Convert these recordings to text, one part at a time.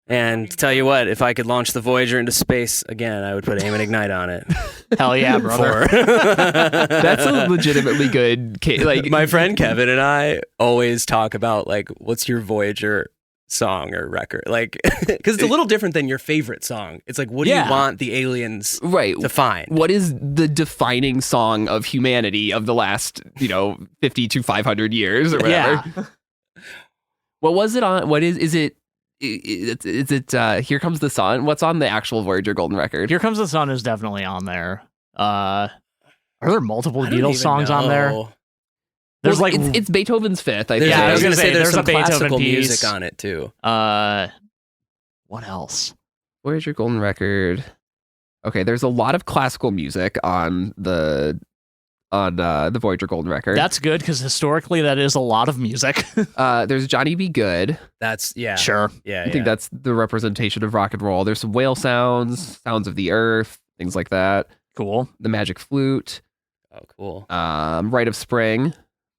And tell you what, if I could launch the Voyager into space again, I would put Aim and Ignite on it. Hell yeah, brother. That's a legitimately good like my friend Kevin and I always talk about like, what's your Voyager song or record? Like, because it's a little different than your favorite song. It's like, what do you want the aliens to find? What is the defining song of humanity of the last, 50 to 500 years or whatever? Yeah. What was it on? What is it? Is it Here Comes the Sun? What's on the actual Voyager Golden record? Here Comes the Sun is definitely on there. Are there multiple Beatles songs on there? There's like it's Beethoven's Fifth. I was going to say there's some a Beethoven classical piece. music on it too. What else? Voyager Golden record. Okay, there's a lot of classical music on the Voyager Golden record. That's good because historically that is a lot of music. There's Johnny Be Good. That's sure. Yeah, I think that's the representation of rock and roll. There's some whale sounds, sounds of the earth, things like that. Cool. The Magic Flute. Oh, cool. Rite of Spring.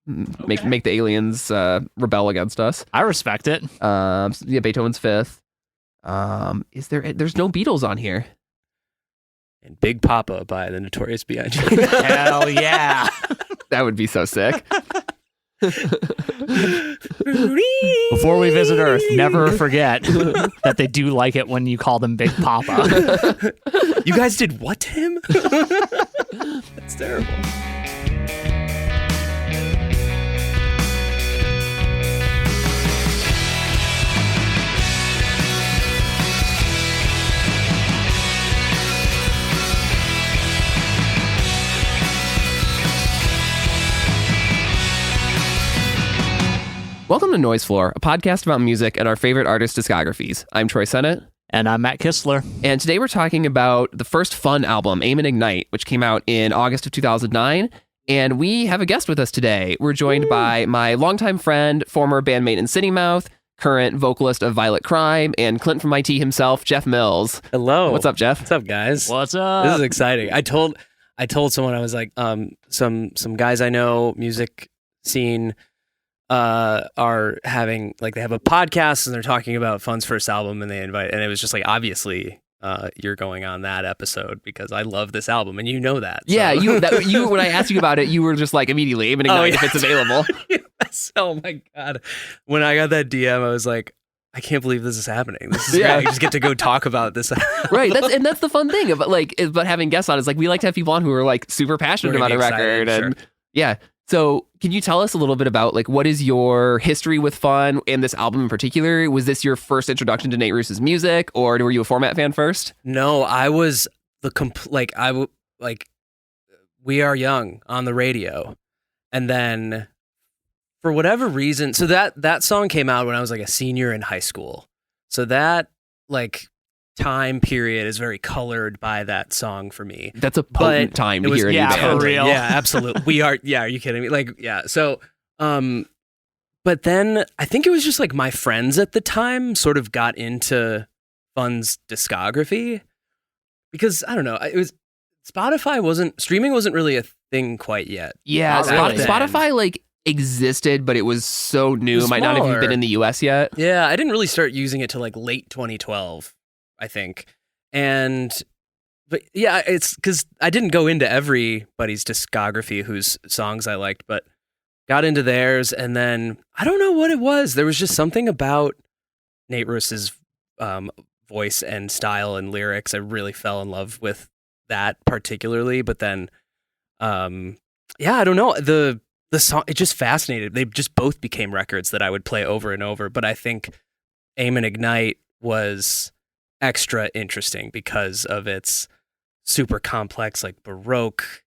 Okay. Make the aliens rebel against us. I respect it. Beethoven's Fifth. There's no Beatles on here. And Big Papa by the Notorious B.I.G. Hell yeah. That would be so sick. Before we visit Earth, never forget that they do like it when you call them Big Papa. You guys did what to him? That's terrible. Welcome to Noise Floor, a podcast about music and our favorite artists' discographies. I'm Troy Sennett. And I'm Matt Kistler. And today we're talking about the first Fun album, Aim and Ignite, which came out in August of 2009. And we have a guest with us today. We're joined by my longtime friend, former bandmate in City Mouth, current vocalist of Violet Crime, and Clint from IT himself, Jeff Mills. Hello. What's up, Jeff? What's up, guys? What's up? This is exciting. I told someone, I was like, some guys I know, music scene, are having, like, they have a podcast and they're talking about Fun's first album, and and it was just like, obviously you're going on that episode because I love this album and you know that. So. Yeah, you when I asked you about it, you were just like immediately Aim and Ignite if it's available. Yes. Oh my God. When I got that DM, I was like, I can't believe this is happening. This is great. I just get to go talk about this. Right. That's the fun thing about having guests on is like we like to have people on who are like super passionate about a record. And yeah. So can you tell us a little bit about like what is your history with Fun and this album in particular? Was this your first introduction to Nate Ruess's music, or were you a Format fan first? No, I was We Are Young on the radio. And then for whatever reason, so that song came out when I was like a senior in high school. So that like time period is very colored by that song for me. That's a potent time to hear a new band. For real. Yeah, absolutely. We are. Yeah, are you kidding me? Like, yeah. So, but then I think it was just like my friends at the time sort of got into Fun's discography because I don't know. It was streaming wasn't really a thing quite yet. Yeah, Spotify like existed, but it was so new. It might not have even been in the US yet. Yeah, I didn't really start using it till like late 2012. I think. But yeah, it's because I didn't go into everybody's discography whose songs I liked, but got into theirs. And then I don't know what it was. There was just something about Nate Ruess's voice and style and lyrics. I really fell in love with that particularly. But then, I don't know. The song, it just fascinated. They just both became records that I would play over and over. But I think Aim and Ignite was extra interesting because of its super complex, like Baroque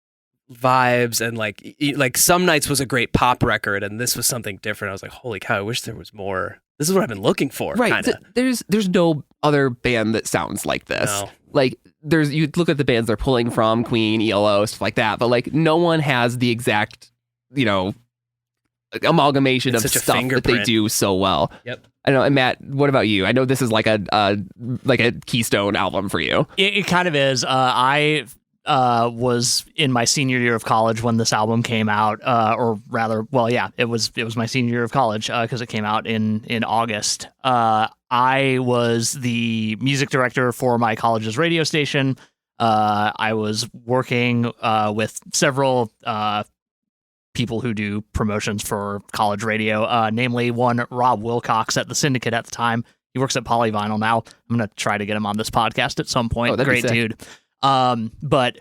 vibes, and like Some Nights was a great pop record, and this was something different. I was like, holy cow, I wish there was more. This is what I've been looking for. Right. There's no other band that sounds like this. No. Like you look at the bands they're pulling from, Queen, ELO, stuff like that, but like no one has the exact, amalgamation of stuff that they do so well. Yep. I don't know. And Matt, what about you? I know this is like a keystone album for you. It kind of is. I was in my senior year of college when this album came out, or rather, well, yeah, it was my senior year of college because it came out in August. I was the music director for my college's radio station. I was working with several people who do promotions for college radio, namely one Rob Wilcox at the Syndicate at the time. He works at Polyvinyl now. I'm going to try to get him on this podcast at some point. Great dude. But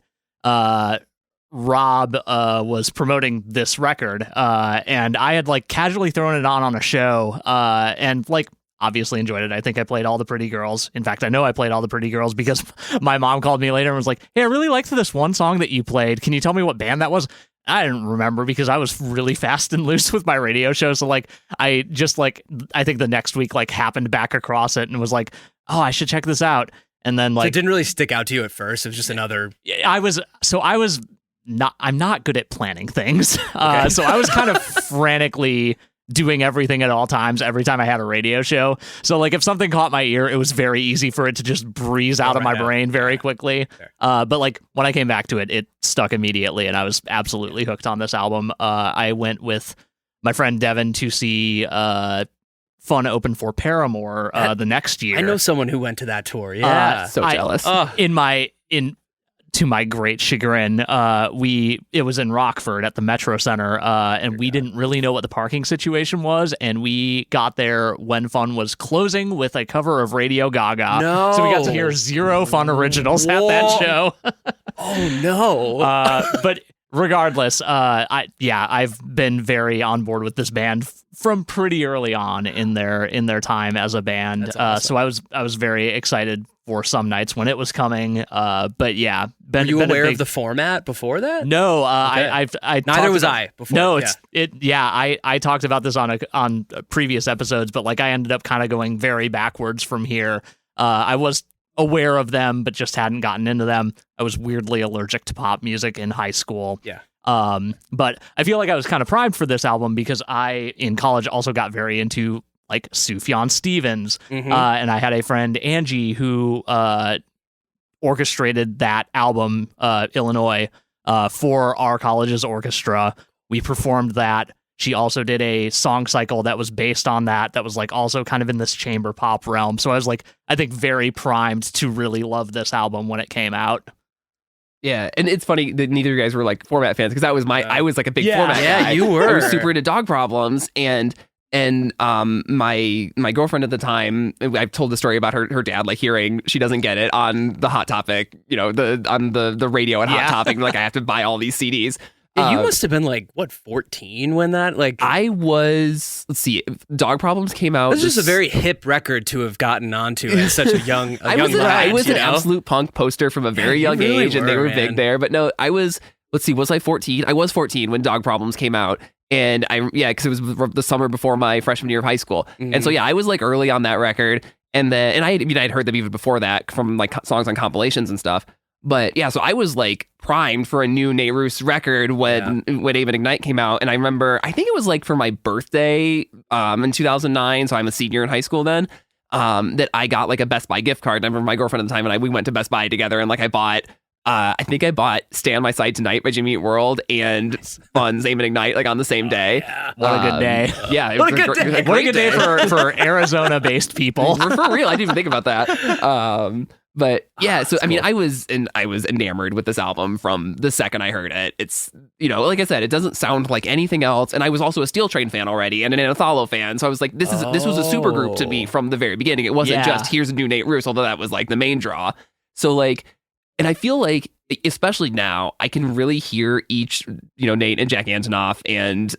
Rob was promoting this record, and I had like casually thrown it on a show, and like obviously enjoyed it. I think I played All the Pretty Girls. In fact, I know I played All the Pretty Girls because my mom called me later and was like, "Hey, I really liked this one song that you played. Can you tell me what band that was?" I didn't remember because I was really fast and loose with my radio show. So like, I just like, I think the next week like happened back across it and was like, oh, I should check this out. And then like, so it didn't really stick out to you at first. It was just another. I'm not good at planning things. Okay. So I was kind of frantically doing everything at all times every time I had a radio show. So like if something caught my ear, it was very easy for it to just breeze out of my brain very quickly. But like when I came back to it, it stuck immediately and I was absolutely hooked on this album. I went with my friend Devin to see Fun open for Paramore the next year. I know someone who went to that tour. Yeah. So jealous. To my great chagrin, it was in Rockford at the Metro Center, and we didn't really know what the parking situation was, and we got there when Fun was closing with a cover of Radio Gaga. No. So we got to hear 0 Fun originals at that show. Oh no. But regardless, I've been very on board with this band from pretty early on in their time as a band. That's awesome. So I was very excited for Some Nights when it was coming. But yeah, were you aware of the format before that? No, okay. Neither was I before. No, I talked about this on previous episodes, but like I ended up kind of going very backwards from here. I was aware of them, but just hadn't gotten into them. I was weirdly allergic to pop music in high school. Yeah. But I feel like I was kind of primed for this album because I, in college, also got very into like Sufjan Stevens. Mm-hmm. And I had a friend, Angie, who orchestrated that album, Illinois, for our college's orchestra. We performed that. She also did a song cycle that was based on that was like also kind of in this chamber pop realm. So I was like, I think very primed to really love this album when it came out. Yeah, and it's funny that neither of you guys were like format fans because I was like a big format guy. Yeah, you were. I was super into Dog Problems and my girlfriend at the time, I've told the story about her dad like hearing She Doesn't Get It on the Hot Topic, on the radio at Hot Topic, like I have to buy all these CDs. Yeah, you must have been like 14 when that I was. Let's see, Dog Problems came out. This is a very hip record to have gotten onto at such a young. I was an absolute punk poster from a very young age, and they were big there. But no, I was. Let's see, was I 14? I was 14 when Dog Problems came out. And because it was the summer before my freshman year of high school. Mm-hmm. And so, I was like early on that record. And then, I'd heard them even before that from like songs on compilations and stuff. But yeah, so I was like primed for a new Nate Ruess record when Aim and Ignite came out. And I remember, I think it was like for my birthday in 2009. So I'm a senior in high school then, that I got like a Best Buy gift card. I remember my girlfriend at the time and we went to Best Buy together and like I bought Stay on My Side Tonight by Jimmy Eat World and Fun's Aim and Ignite like on the same day. Yeah. What a good day. Yeah. What a good day. What a good day for Arizona-based people. For real. I didn't even think about that. But yeah, so I mean, cool. I was enamored with this album from the second I heard it. It's, like I said, it doesn't sound like anything else. And I was also a Steel Train fan already and an Antholo fan. So I was like, this was a super group to me from the very beginning. It wasn't just here's a new Nate Ruess, although that was like the main draw. So like, and I feel like, especially now, I can really hear each, Nate and Jack Antonoff and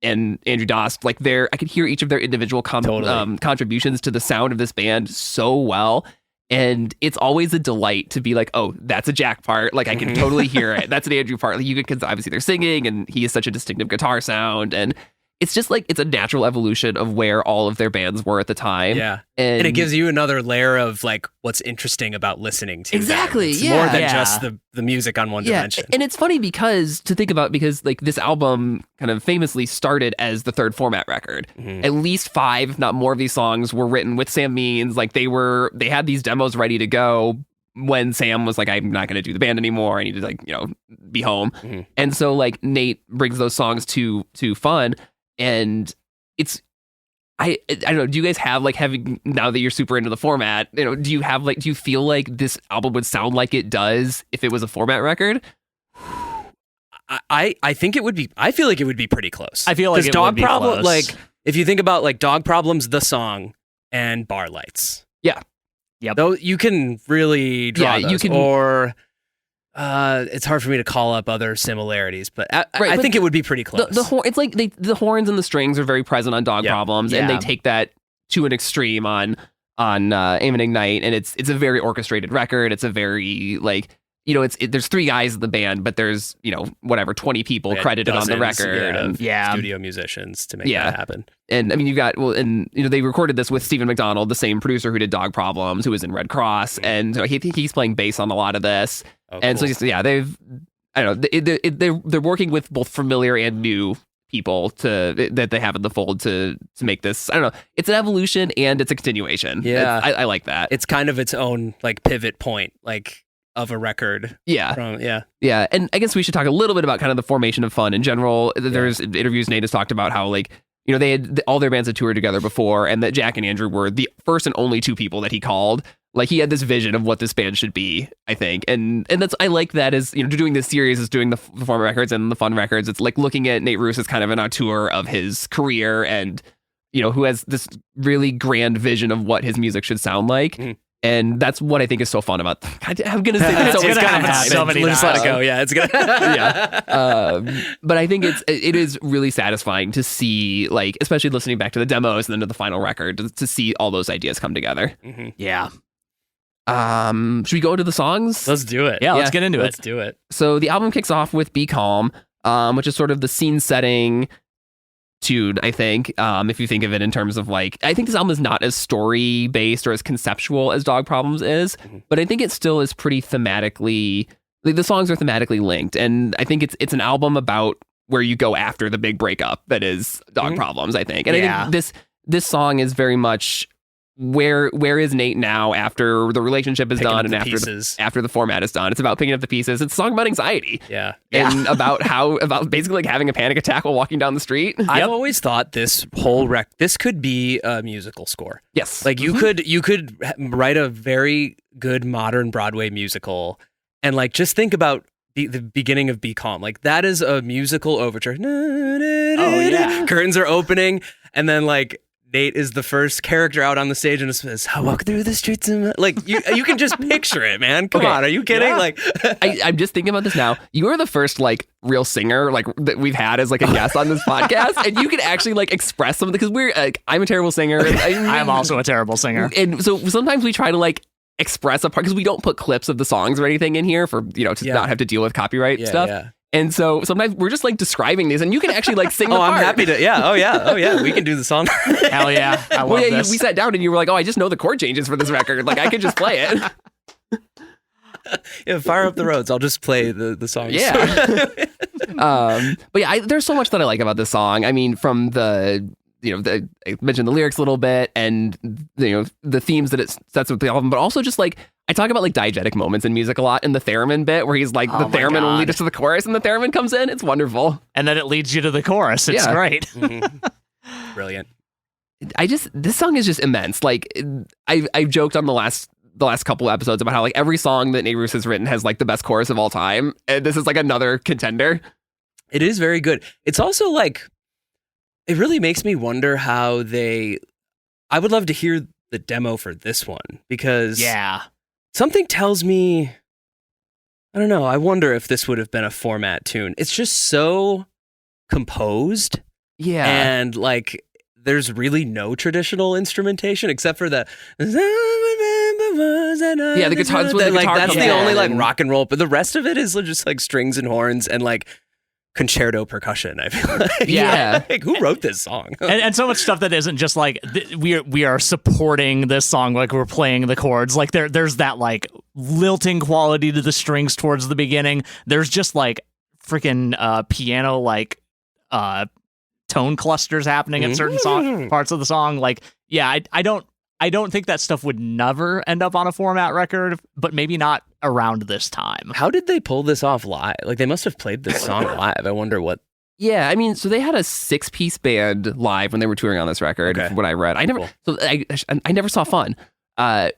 Andrew Dost, like I could hear each of their individual contributions to the sound of this band so well. And it's always a delight to be like, oh, that's a Jack part. Like I can totally hear it. That's an Andrew part. Like because obviously they're singing and he has such a distinctive guitar sound. And it's just like, it's a natural evolution of where all of their bands were at the time. Yeah. And it gives you another layer of like what's interesting about listening to exactly. them. It's more than just the music on one dimension. And it's funny because like this album kind of famously started as the third format record. Mm-hmm. At least 5, if not more of these songs were written with Sam Means. Like they had these demos ready to go when Sam was like, I'm not going to do the band anymore. I need to like, be home. Mhm. And so like Nate brings those songs to Fun, and it's, I don't know. Do you guys have like now that you're super into the format, do you feel like this album would sound like it does if it was a format record? I think it would be. I feel like it would be pretty close. I feel like it would be close. Like if you think about like Dog Problems, the song, and Bar Lights. Yeah. Yep. Though you can really draw those. You can, or it's hard for me to call up other similarities, but I think it would be pretty close. It's like the horns and the strings are very present on Dog Problems, and they take that to an extreme on Aim and Ignite, and it's a very orchestrated record. It's a very like there's 3 guys in the band, but there's 20 people credited on the record, and studio musicians to make that happen. And I mean, you've got they recorded this with Stephen McDonald, the same producer who did Dog Problems, who was in Red Cross, and so he's playing bass on a lot of this. Oh, and cool. so they're working with both familiar and new people that they have in the fold to make this. I don't know. It's an evolution and it's a continuation. Yeah, I like that. It's kind of its own like pivot point, like of a record. Yeah. And I guess we should talk a little bit about kind of the formation of Fun in general. There's interviews Nate has talked about how like they had all their bands had toured together before, and that Jack and Andrew were the first and only 2 people that he called. Like he had this vision of what this band should be, I think, and that's I like that as doing this series is doing the format records and the Fun records. It's like looking at Nate Ruess as kind of an auteur of his career, and who has this really grand vision of what his music should sound like. Mm. And that's what I think is so fun about. I'm gonna say that it's gonna happen so many times. Just let it go. Yeah, it's gonna. But I think it is really satisfying to see, like, especially listening back to the demos and then to the final record, to see all those ideas come together. Mm-hmm. Yeah. Should we go to the songs? Let's do it. Yeah, let's get into it. Let's do it. So the album kicks off with Be Calm, which is sort of the scene setting tune, I think, if you think of it in terms of like, I think this album is not as story based or as conceptual as Dog Problems is, but I think it still is pretty thematically, like, the songs are thematically linked, and I think it's an album about where you go after the big breakup that is Dog Problems, I think. And I think this song is very much where is Nate now after the relationship is done and after the format is done. It's about picking up the pieces. It's a song about anxiety. Yeah. And about basically like having a panic attack while walking down the street. I've always thought this whole this could be a musical score. Yes. Like you could write a very good modern Broadway musical, and like just think about the beginning of Be Calm. Like that is a musical overture. Oh yeah. Curtains are opening, and then like Nate is the first character out on the stage and it says, I walk through the streets of like you can just picture it, man. Come on, are you kidding? Yeah. Like I'm just thinking about this now. You are the first like real singer like that we've had as like a guest on this podcast, and you can actually like express something, because we're like, I'm a terrible singer. I'm also a terrible singer. And so sometimes we try to like express a part, because we don't put clips of the songs or anything in here for to not have to deal with copyright stuff. Yeah. And so sometimes we're just like describing these, and you can actually like sing the part. I'm happy to. Yeah. Oh yeah. We can do the song. Hell yeah. I love this. We sat down and you were like, oh, I just know the chord changes for this record. Like I could just play it. Yeah, Fire Up the Roads. I'll just play the song. Yeah. But yeah, there's so much that I like about this song. I mean, from I mentioned the lyrics a little bit, and the themes that it sets with the album, but also just like, I talk about like diegetic moments in music a lot, in the theremin bit where he's like, the theremin will lead us to the chorus, and the theremin comes in. It's wonderful. And then it leads you to the chorus. It's great. Mm-hmm. Brilliant. This song is just immense. Like I've joked on the last couple episodes about how like every song that Nate Ruess has written has like the best chorus of all time, and this is like another contender. It is very good. It's also like, it really makes me wonder how I would love to hear the demo for this one, because something tells me, I don't know, I wonder if this would have been a format tune. It's just so composed. Yeah. And like, there's really no traditional instrumentation except for the guitar. That's the only like rock and roll, but the rest of it is just like strings and horns and like concerto percussion. I feel like. Like, who wrote this song? and so much stuff that isn't just like we are supporting this song, like we're playing the chords. Like there's that like lilting quality to the strings towards the beginning. There's just like freaking piano like tone clusters happening at certain parts of the song. Like I don't I don't think that stuff would never end up on a format record, but maybe not around this time. How did they pull this off live? Like, they must have played this song live. I wonder what. Yeah, I mean, so they had a 6-piece band live when they were touring on this record. Okay. From what I read, I never saw Fun. I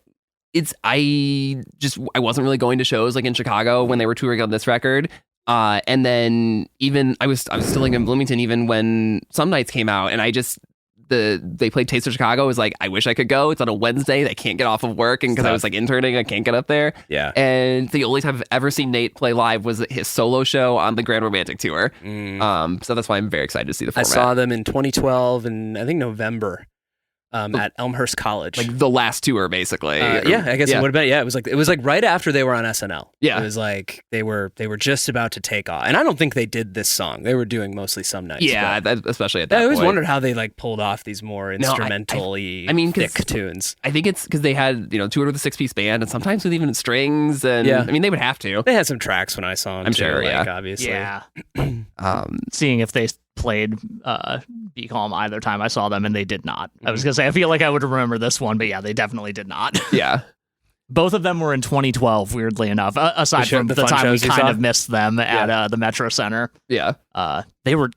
wasn't really going to shows like in Chicago when they were touring on this record. And then even I was still living in Bloomington even when Some Nights came out, and they played Taste of Chicago. I was like, I wish I could go. It's on a Wednesday. I can't get off of work, and because I was like interning, I can't get up there. Yeah. And the only time I've ever seen Nate play live was his solo show on the Grand Romantic Tour. So that's why I'm very excited to see the format. I saw them in 2012 and I think November. At Elmhurst College, Like the last tour, basically. Yeah, I guess it would have been. Yeah, it was like right after they were on SNL. Yeah, it was like they were just about to take off, and I don't think they did this song. They were doing mostly Some Nights. Yeah, especially at that. I always point. wondered how they like pulled off these more instrumental-y, thick tunes. I think it's because they had toured with a 6-piece band, and sometimes with even strings. And yeah, I mean they would have to. They had some tracks when I saw them. I'm too, sure. Like, obviously. Yeah. Seeing if they played Be Calm either time I saw them, and they did not. I was gonna say I feel like I would remember this one, but yeah, they definitely did not. Yeah. Both of them were in 2012, weirdly enough, aside from the time we kind of missed them at the Metro Center. Yeah. They were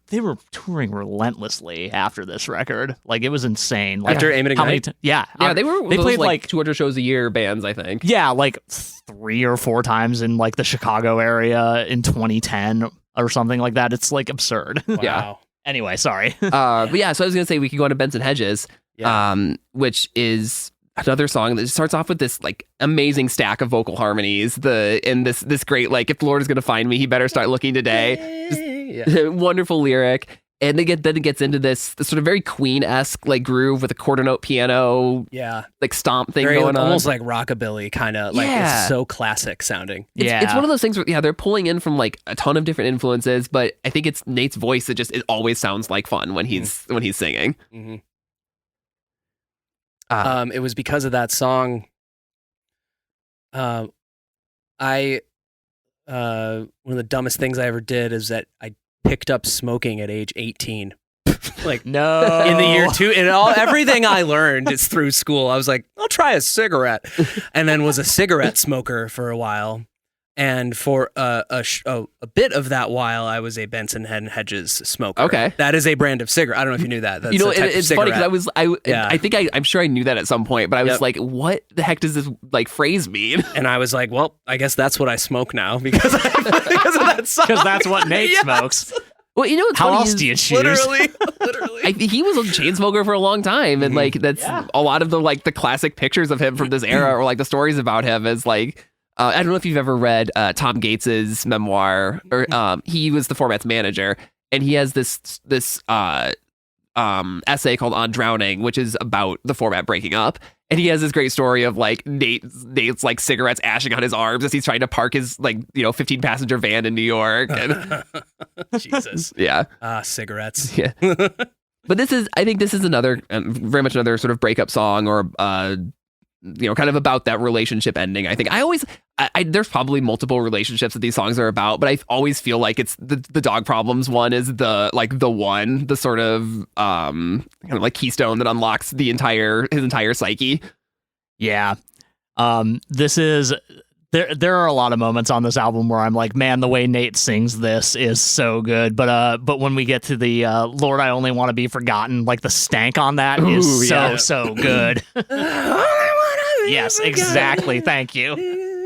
touring relentlessly after this record. Like, it was insane. Like, after Aim and Ignite? Yeah, they were they played like 200 shows a year bands, I think. Yeah, like 3 or 4 times in like the Chicago area in 2010 or something like that. It's like absurd. Wow. Yeah. Anyway, sorry. But yeah, so I was gonna say we could go on to Benson Hedges, which is another song that starts off with this like amazing stack of vocal harmonies. This great like, if the Lord is gonna find me, he better start looking today. Wonderful lyric. And then it gets into this sort of very Queen-esque like groove with a quarter note piano, like stomp thing going on, almost like rockabilly kind of. Like, it's so classic sounding. It's one of those things where they're pulling in from like a ton of different influences, but I think it's Nate's voice that it always sounds like fun when he's singing. Mm-hmm. It was because of that song. One of the dumbest things I ever did is that I picked up smoking at age 18. Like, no, in the year 2, and everything I learned is through school. I was like, I'll try a cigarette, and then was a cigarette smoker for a while. And for a bit of that while, I was a Benson Hedges smoker. Okay, that is a brand of cigarette. I don't know if you knew that. That's it's funny because I'm sure I knew that at some point, but I was like, what the heck does this like phrase mean? And I was like, well, I guess that's what I smoke now because of that song. Because that's what Nate smokes. Well, what's how funny else do you choose? Literally. He was a chain smoker for a long time, and like that's a lot of the classic pictures of him from this era, or like the stories about him is like. I don't know if you've ever read Tom Gates's memoir, or he was the format's manager, and he has this essay called On Drowning, which is about the format breaking up. And he has this great story of like Nate's like cigarettes ashing on his arms as he's trying to park his 15 passenger van in New York. And Jesus. Yeah. Cigarettes. Yeah. But I think this is another, very much another sort of breakup song, or kind of about that relationship ending. I think there's probably multiple relationships that these songs are about, but I always feel like it's the Dog Problems one is the sort of kind of like keystone that unlocks his entire psyche. Yeah. This is there are a lot of moments on this album where I'm like, man, the way Nate sings this is so good. But when we get to the Lord, I Only Want to Be Forgotten, like the stank on that is so good. Yes, exactly. Thank you.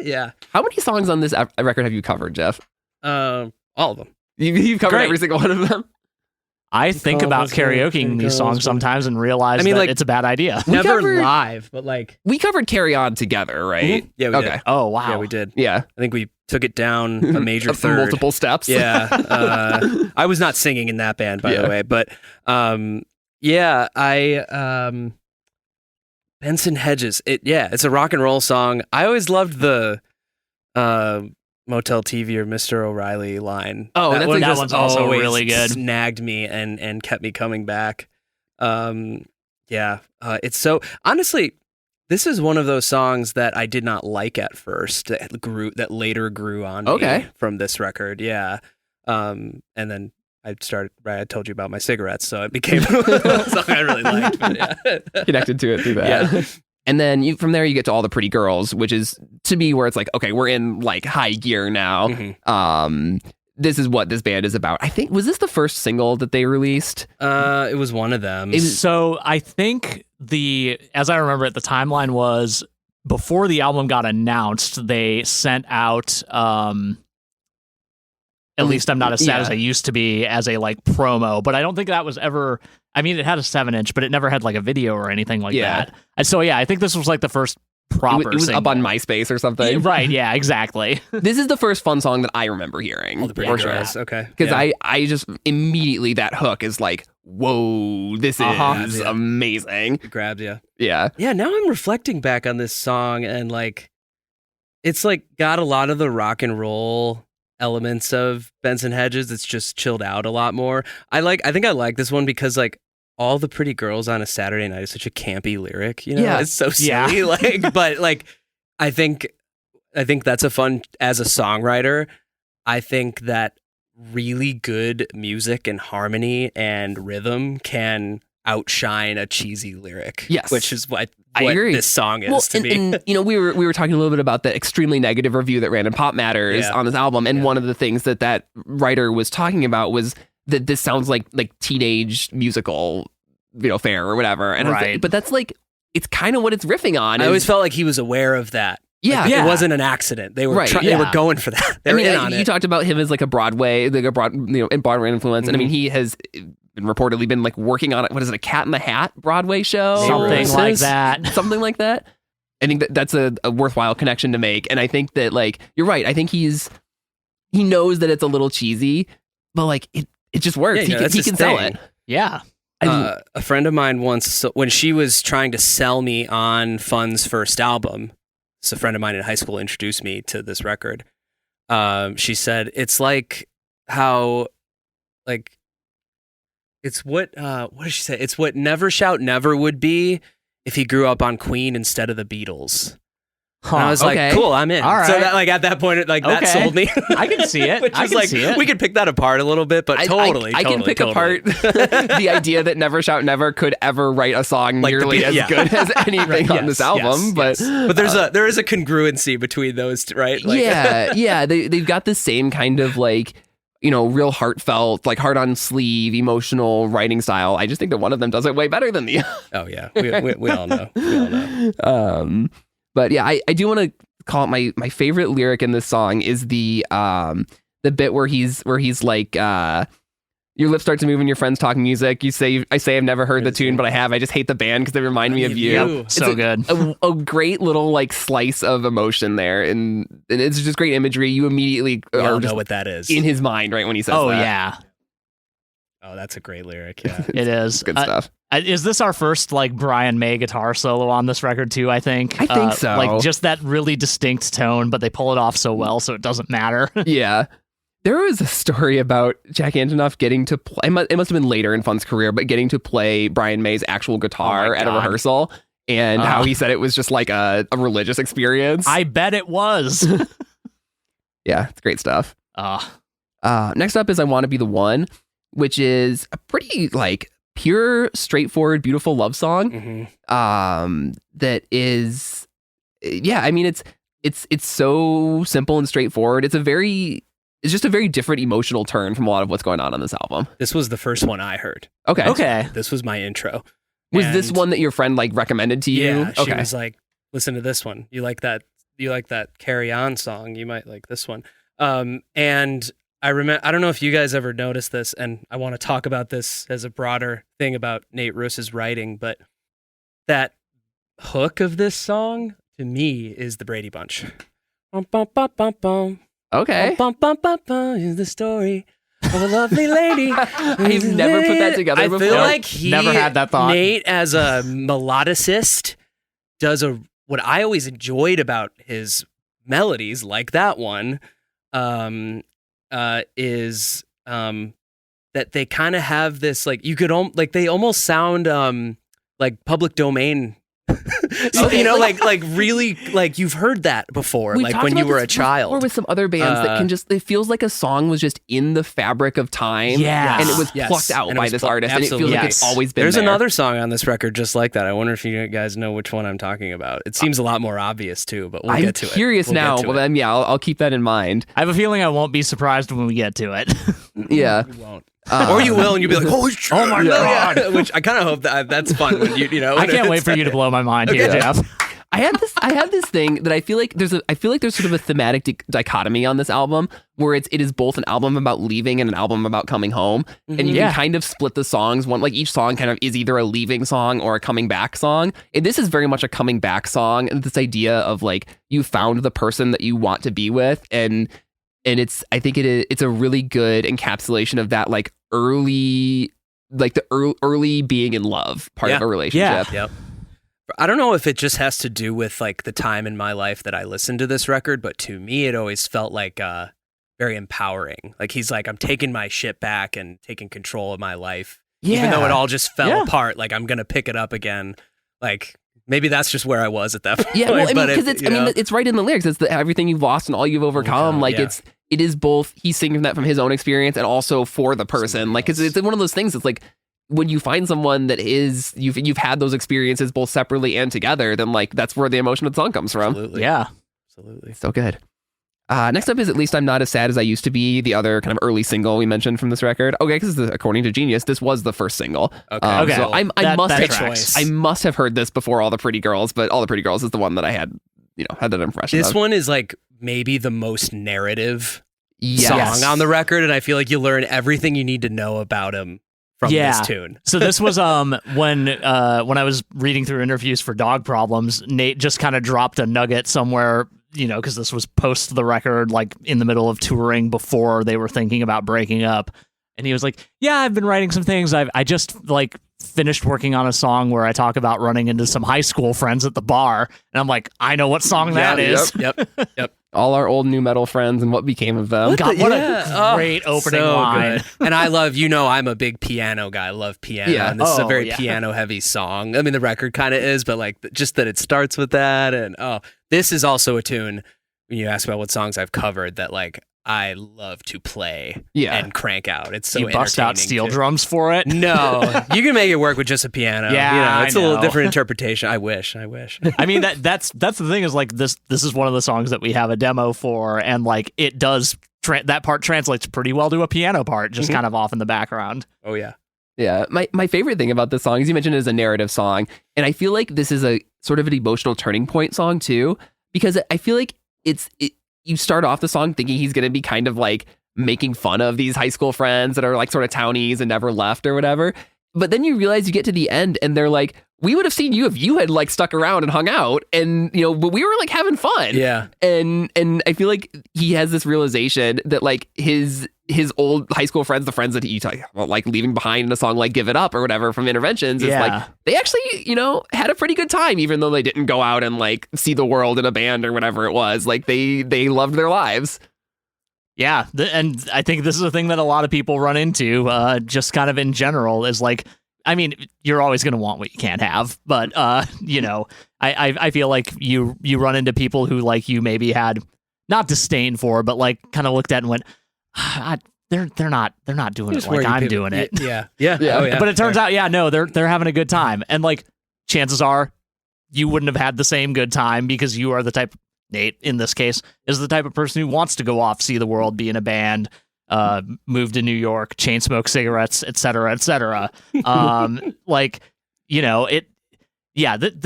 Yeah. How many songs on this record have you covered, Jeff? All of them. You've covered every single one of them? I think about karaokeing these songs sometimes and realize that it's a bad idea. Never live, but like... We covered Carry On together, right? Mm-hmm. Yeah, we did. Oh, wow. Yeah, we did. Yeah. I think we took it down a major third. Multiple steps. Yeah. I was not singing in that band, by the way, but Benson Hedges. It's a rock and roll song. I always loved the Motel TV or Mr. O'Reilly line. Oh, that one's also really good. Snagged me and kept me coming back. It's so honestly, this is one of those songs that I did not like at first that later grew on me from this record. Yeah. And then I told you about my cigarettes, so it became a song I really liked. But Connected to it through that. And then from there you get to All the Pretty Girls, which is to me where it's like, okay, we're in like high gear now. This is what this band is about. I think, was this the first single that they released? It was one of them. So I think as I remember it, the timeline was before the album got announced, they sent out At Least I'm Not as sad as I used to be as a like promo, but I don't think that was ever, I mean, it had a 7-inch, but it never had like a video or anything like that. And so, yeah, I think this was like the first proper It was single. up on MySpace or something. Yeah, right, yeah, exactly. This is the first fun song that I remember hearing. All the Pretty Girls, okay. Because I just immediately, that hook is like, whoa, this is amazing. It grabs you. Yeah. Yeah, now I'm reflecting back on this song and like, it's like got a lot of the rock and roll elements of Benson Hedges. It's just chilled out a lot more. I think I like this one because like All the Pretty Girls on a Saturday Night is such a campy lyric, you know? Yeah. It's so silly. Like, but like I think that's a fun, as a songwriter, I think that really good music and harmony and rhythm can outshine a cheesy lyric. Yes. Which is what I agree. This song is to me. And you know, we were talking a little bit about that extremely negative review that ran in Pop Matters on this album, and one of the things that writer was talking about was that this sounds like teenage musical, you know, fare or whatever. And but that's like, it's kind of what it's riffing on. I always felt like he was aware of that. Yeah, like, it wasn't an accident. They were they were going for that. They were in on it. You talked about him as like a Broadway influence, and I mean, he has reportedly been like working on it. What is it, a Cat in the Hat Broadway show? Something like that. Something like that. I think that's a worthwhile connection to make, and I think that like you're right. I think he knows that it's a little cheesy, but like it just works. Yeah, he can sell it. Yeah. A friend of mine once, when she was trying to sell me on Fun's first album, so a friend of mine in high school introduced me to this record. She said it's like how, like, it's what did she say? It's what Never Shout Never would be if he grew up on Queen instead of the Beatles. And I was like, cool, I'm in. All right. So that, like, at that point, like, that sold me. I can see it. I can see it. We could pick that apart a little bit, but I can pick apart the idea that Never Shout Never could ever write a song like nearly as good as anything on this album. But there is a congruency between those two, right? Like, they've got the same kind of like, you know, real heartfelt, like heart on sleeve, emotional writing style. I just think that one of them does it way better than the other. Oh yeah, we all know. We all know. But yeah, I do want to call it my favorite lyric in this song is the bit where he's like, your lips start to move and your friends talking music. I say I've never heard the tune, but I have. I just hate the band because they remind me of you. Yep, so good. A great little like slice of emotion there, and it's just great imagery. You immediately know what that is in his mind right when he says that. Oh yeah. Oh, that's a great lyric. Yeah, it is. Good stuff. Is this our first like Brian May guitar solo on this record too? I think so. Like just that really distinct tone, but they pull it off so well, so it doesn't matter. Yeah. There was a story about Jack Antonoff getting to play. It must have been later in Fun's career, but getting to play Brian May's actual guitar at a rehearsal, and how he said it was just like a religious experience. I bet it was. Yeah, it's great stuff. Next up is I Want to Be the One, which is a pretty like pure, straightforward, beautiful love song. That is, I mean, it's so simple and straightforward. It's just a very different emotional turn from a lot of what's going on this album. This was the first one I heard. Okay. This was my intro. Was this one that your friend like recommended to you? Yeah, she was like, listen to this one. You like that Carry On song. You might like this one. And I don't know if you guys ever noticed this, and I want to talk about this as a broader thing about Nate Ruess's writing, but that hook of this song to me is the Brady Bunch. Bum, bum, bum, bum, bum. Okay. Bum, bum, bum, bum, is the story of a lovely lady. I've never put that together before. I feel like he never had that thought. Nate, as a melodicist, does what I always enjoyed about his melodies, like that one, is that they kind of have this like you could they almost sound like public domain So, you know, like really, like you've heard that before, We've like talked when you about were this a child. Or with some other bands that can just, it feels like a song was just in the fabric of time. Yeah. And it was Yes. plucked out And it by was this plucked- artist. And it feels absolutely. like it's always been There's there. another song on this record just like that. I wonder if you guys know which one I'm talking about. It seems a lot more obvious too, but we'll I'm get to it. curious We'll now. get to Well, it. then, yeah, I'll keep that in mind. I have a feeling I won't be surprised when we get to it. Yeah. You won't. Or you will, and you'll be like, "Holy shit!" Oh my God. Yeah. Which I kind of hope that's fun. When you know, I can't wait for you to blow my mind here, Okay. Jeff. I have this thing that I feel like there's sort of a thematic dichotomy on this album where it is both an album about leaving and an album about coming home, and you Yeah. can kind of split the songs. One, like each song kind of is either a leaving song or a coming back song. And this is very much a coming back song. And this idea of like you found the person that you want to be with, and I think it's a really good encapsulation of that like early being in love part of a relationship. Yep. I don't know if it just has to do with like the time in my life that I listened to this record, but to me, it always felt like very empowering. Like he's like, I'm taking my shit back and taking control of my life, even though it all just fell apart. Like I'm gonna pick it up again. Like maybe that's just where I was at that point. Yeah, well, I mean, but because it's right in the lyrics. It's everything you've lost and all you've overcome. Like it is both. He's singing that from his own experience and also for the person. Like it's one of those things. It's like when you find someone that is you've had those experiences both separately and together, then like that's where the emotion of the song comes from. Absolutely. Yeah. Absolutely. So good. Next up is At Least I'm Not As Sad As I Used to Be, the other kind of early single we mentioned from this record. Okay, because according to Genius, this was the first single. Okay. So I That must have heard this before All the Pretty Girls, but All the Pretty Girls is the one that I had that impression This of. one is like maybe the most narrative Yes. song on the record, and I feel like you learn everything you need to know about him from this tune. So this was when I was reading through interviews for Dog Problems, Nate just kind of dropped a nugget somewhere, because this was post the record, like in the middle of touring before they were thinking about breaking up. And he was like, yeah, I've been writing some things. I just like finished working on a song where I talk about running into some high school friends at the bar. And I'm like, I know what song that is. Yep. All our old new metal friends and what became of them. God, what a great opening line. Good. And I love, I'm a big piano guy. I love piano. Yeah. And this is a very piano heavy song. I mean, the record kind of is, but like just that it starts with that. And this is also a tune when you ask about what songs I've covered that like I love to play and crank out. It's so you bust out steel drums for it? No, you can make it work with just a piano. Yeah, it's a little different interpretation. I wish. I mean, that's the thing is like this is one of the songs that we have a demo for, and like it does that part translates pretty well to a piano part, just kind of off in the background. Oh yeah. Yeah, my favorite thing about this song is you mentioned it as a narrative song, and I feel like this is a sort of an emotional turning point song too, because I feel like you start off the song thinking he's going to be kind of like making fun of these high school friends that are like sort of townies and never left or whatever. But then you realize you get to the end and they're like, we would have seen you if you had like stuck around and hung out, and but we were like having fun. Yeah. And I feel like he has this realization that like his old high school friends, the friends that he talk about like leaving behind in a song like Give It Up or whatever from Interventions, is like they actually, had a pretty good time, even though they didn't go out and like see the world in a band or whatever it was. Like they loved their lives. Yeah. And I think this is a thing that a lot of people run into, just kind of in general, is like, I mean, you're always going to want what you can't have, but I feel like you run into people who like you maybe had not disdain for, but like kind of looked at and went, they're not doing it like I'm doing it. Yeah. Oh, yeah. But it turns out, they're having a good time, and like chances are you wouldn't have had the same good time because you are the type. Nate, in this case, is the type of person who wants to go off, see the world, be in a band, move to New York, chain smoke cigarettes, et cetera, et cetera. This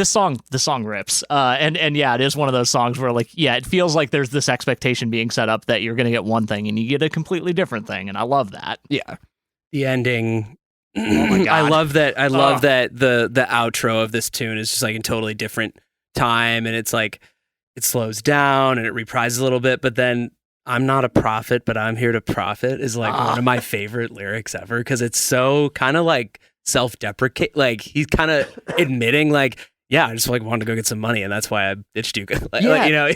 song rips. And it is one of those songs where like, it feels like there's this expectation being set up that you're going to get one thing and you get a completely different thing. And I love that. Yeah. The ending. Oh my God. I love that the outro of this tune is just like in totally different time. And it's like, it slows down and it reprises a little bit, but then I'm not a prophet, but I'm here to profit is like one of my favorite lyrics ever, because it's so kind of like self-deprecate. Like he's kind of admitting like, yeah, I just like wanted to go get some money, and that's why I ditched you. Like, Yeah. you know,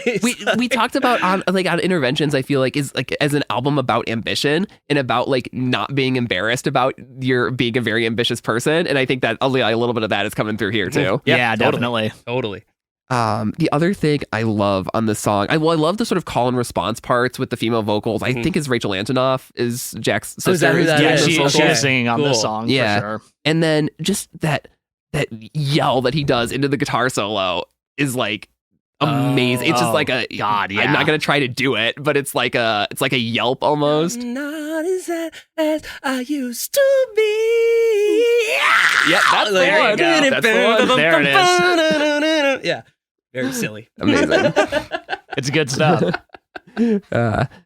we talked about on Interventions, I feel like is like as an album about ambition and about like not being embarrassed about your being a very ambitious person. And I think that a little bit of that is coming through here too. Yeah, totally. definitely. Totally. The other thing I love on this song, I love the sort of call and response parts with the female vocals. I think is Rachel Antonoff is Jack's sister. is that who that Yeah, is? she's Okay. singing on this song Yeah. for sure. And then just that yell that he does into the guitar solo is like amazing. It's just like a God, yeah. I'm not gonna try to do it, but it's like a yelp almost. I'm not as sad as I used to be. Yeah, that's the There one. you go. That's the one. There it is. Yeah, very silly. Amazing. It's good stuff.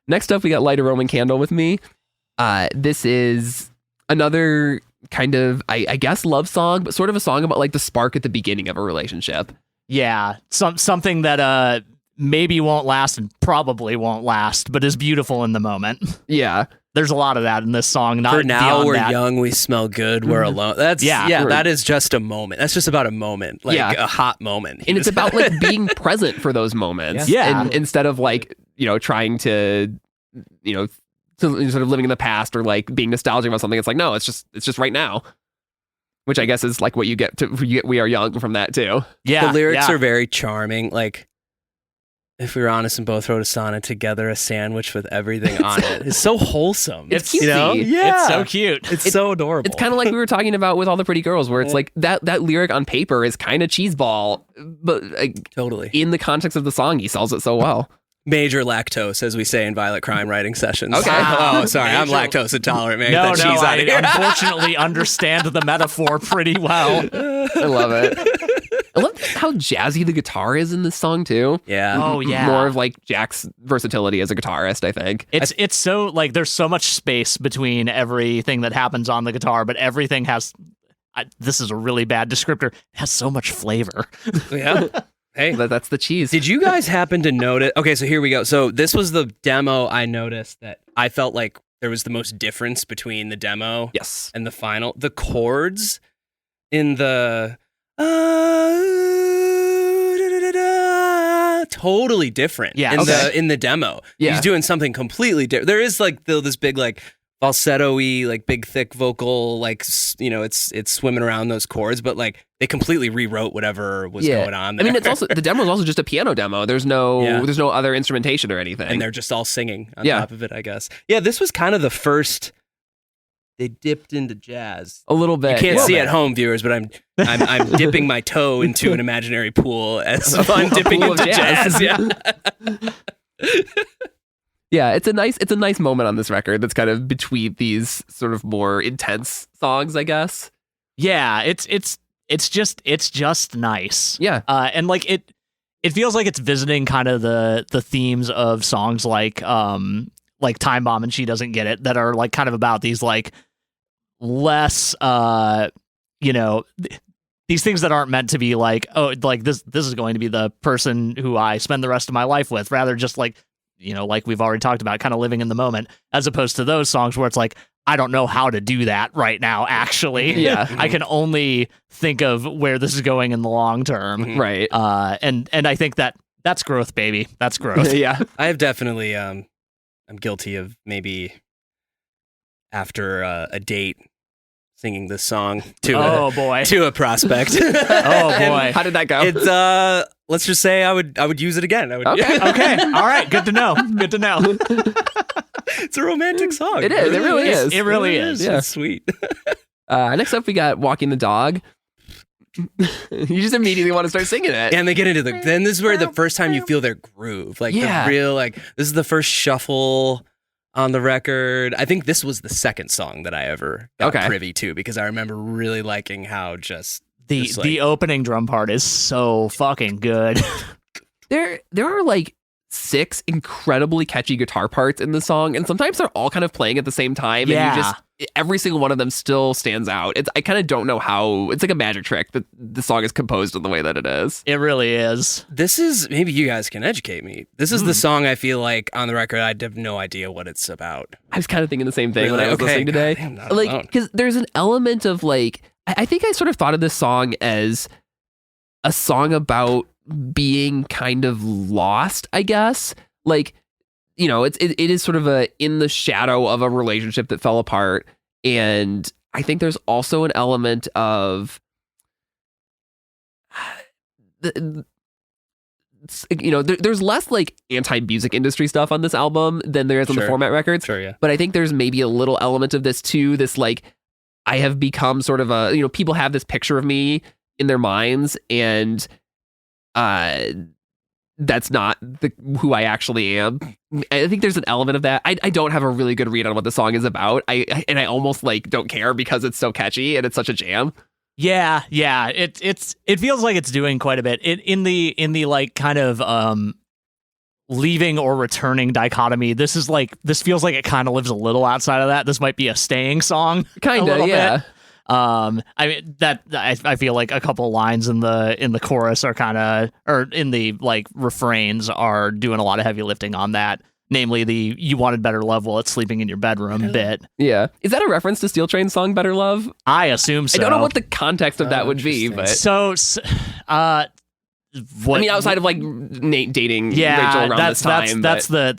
Next up, we got Light a Roman Candle with Me. This is another kind of, I guess, love song, but sort of a song about like the spark at the beginning of a relationship. Yeah, something that maybe won't last and probably won't last, but is beautiful in the moment. Yeah. There's a lot of that in this song. Not For now, beyond we're that. young, we smell good, we're alone. That's that is just a moment. That's just about a moment, like a hot moment. And it's about like being present for those moments. Yeah. And instead of like, trying to, sort of living in the past or like being nostalgic about something. It's like, no, it's just right now. Which I guess is like what you get We Are Young from that too. Yeah, the lyrics yeah. are very charming. Like, if we were honest and both wrote a sonnet together, a sandwich with everything on it. It's so wholesome. It's you know? cutesy. Yeah. It's so cute. It's so adorable. It's kind of like we were talking about with All the Pretty Girls, where it's like that lyric on paper is kind of cheeseball, but like, totally. in the context of the song, he sells it so well. Major lactose, as we say in Violent Crime writing sessions. Okay. Oh, sorry. I'm lactose intolerant, man. No, Get that cheese out I of here. unfortunately understand the metaphor pretty well. I love it. I love how jazzy the guitar is in this song too. Yeah. Oh yeah, More of like Jack's versatility as a guitarist, I think. It's so like there's so much space between everything that happens on the guitar, but everything has. This is a really bad descriptor. It has so much flavor. Yeah. Hey, That's the cheese. did you guys happen to notice? Okay, so here we go. So this was the demo. I noticed that I felt like there was the most difference between the demo Yes. and the final. The chords in the totally different. Yeah, in the demo. Yeah. He's doing something completely different. There is like this big like falsetto-y, like big thick vocal, like it's swimming around those chords, but like they completely rewrote whatever was going on there. I mean, it's also the demo is also just a piano demo. There's no other instrumentation or anything. and they're just all singing on top of it, I guess. Yeah, this was kind of the first they dipped into jazz. a little bit. You can't see at home, viewers, but I'm dipping my toe into an imaginary pool as I'm dipping pool of into jazz. jazz. Yeah. Yeah, it's a nice moment on this record that's kind of between these sort of more intense songs, I guess. Yeah, it's just nice. Yeah. And like it feels like it's visiting kind of the themes of songs like Time Bomb and She Doesn't Get It that are like kind of about these like less these things that aren't meant to be like, oh, like this is going to be the person who I spend the rest of my life with, rather just like, like we've already talked about, kind of living in the moment, as opposed to those songs where it's like, I don't know how to do that right now, actually. Yeah. I can only think of where this is going in the long term. Right. And I think that's growth, baby. That's growth. Yeah. I have definitely I'm guilty of maybe after a date singing this song to a prospect. Oh boy. How did that go? It's let's just say I would use it again. Okay. Okay. All right. Good to know. Good to know. It's a romantic song. It is. It really is. It really is. Yeah. It's sweet. Next up, we got Walking the Dog. You just immediately want to start singing it. And they get into then this is where the first time you feel their groove. Like Yeah. the real this is the first shuffle on the record. I think this was the second song that I ever got privy to because I remember really liking how the opening drum part is so fucking good. There are like 6 incredibly catchy guitar parts in the song, and sometimes they're all kind of playing at the same time. Yeah. And every single one of them still stands out. I kind of don't know how. It's like a magic trick that the song is composed in the way that it is. It really is. This is maybe you guys can educate me. This is the song I feel like on the record I have no idea what it's about. I was kind of thinking the same thing when Really? I was listening today. God, I'm not like, alone. because there's an element of like, I think I sort of thought of this song as a song about being kind of lost, I guess. Like, you know, it is sort of in the shadow of a relationship that fell apart. And I think there's also an element of, you know, there's less like anti-music industry stuff on this album than there is on the Format Records. Sure, yeah. But I think there's maybe a little element of this too. This like, I have become sort of a, you know, people have this picture of me in their minds, and that's not who I actually am. I think there's an element of that. I don't have a really good read on what the song is about. I almost like don't care because it's so catchy and it's such a jam. Yeah. It feels like it's doing quite a bit. In the like kind of leaving or returning dichotomy. This feels like it kind of lives a little outside of that. This might be a staying song, kind of, yeah. Bit. I mean that I feel like a couple lines in the chorus are kind of, or in the like refrains are doing a lot of heavy lifting on that. Namely, the "you wanted better love while it's sleeping in your bedroom" bit. Yeah, is that a reference to Steel Train's song "Better Love"? I assume so. I don't know what the context of that would be, but what, I mean, outside of like Nate dating Rachel around this time, that's the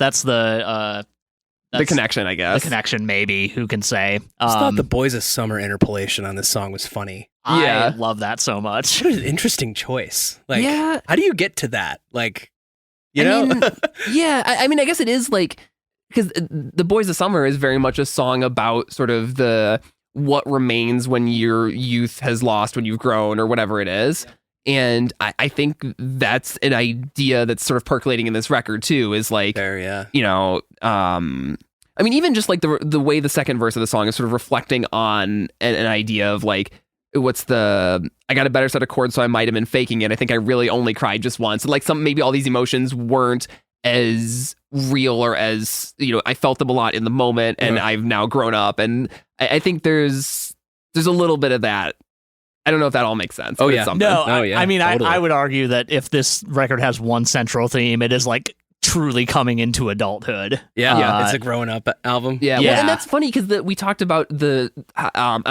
connection, I guess. The connection, maybe. Who can say? I thought the Boys of Summer interpolation on this song was funny. I love that so much. What an interesting choice. Like, how do you get to that? Like, you know? I mean, I guess it is like, because the Boys of Summer is very much a song about sort of what remains when your youth has lost, when you've grown, or whatever it is. And I think that's an idea that's sort of percolating in this record too, is like, you know, I mean, even just like the way the second verse of the song is sort of reflecting on an idea of like, I got a better set of chords, so I might have been faking it. I think I really only cried just once. Like maybe all these emotions weren't as real, or as, you know, I felt them a lot in the moment, and I've now grown up. And I think there's a little bit of that. I don't know if that all makes sense. Oh yeah. No, I mean, totally. I would argue that if this record has one central theme, it is like truly coming into adulthood. Yeah. It's a growing up album. Yeah. Well, and that's funny because we talked about the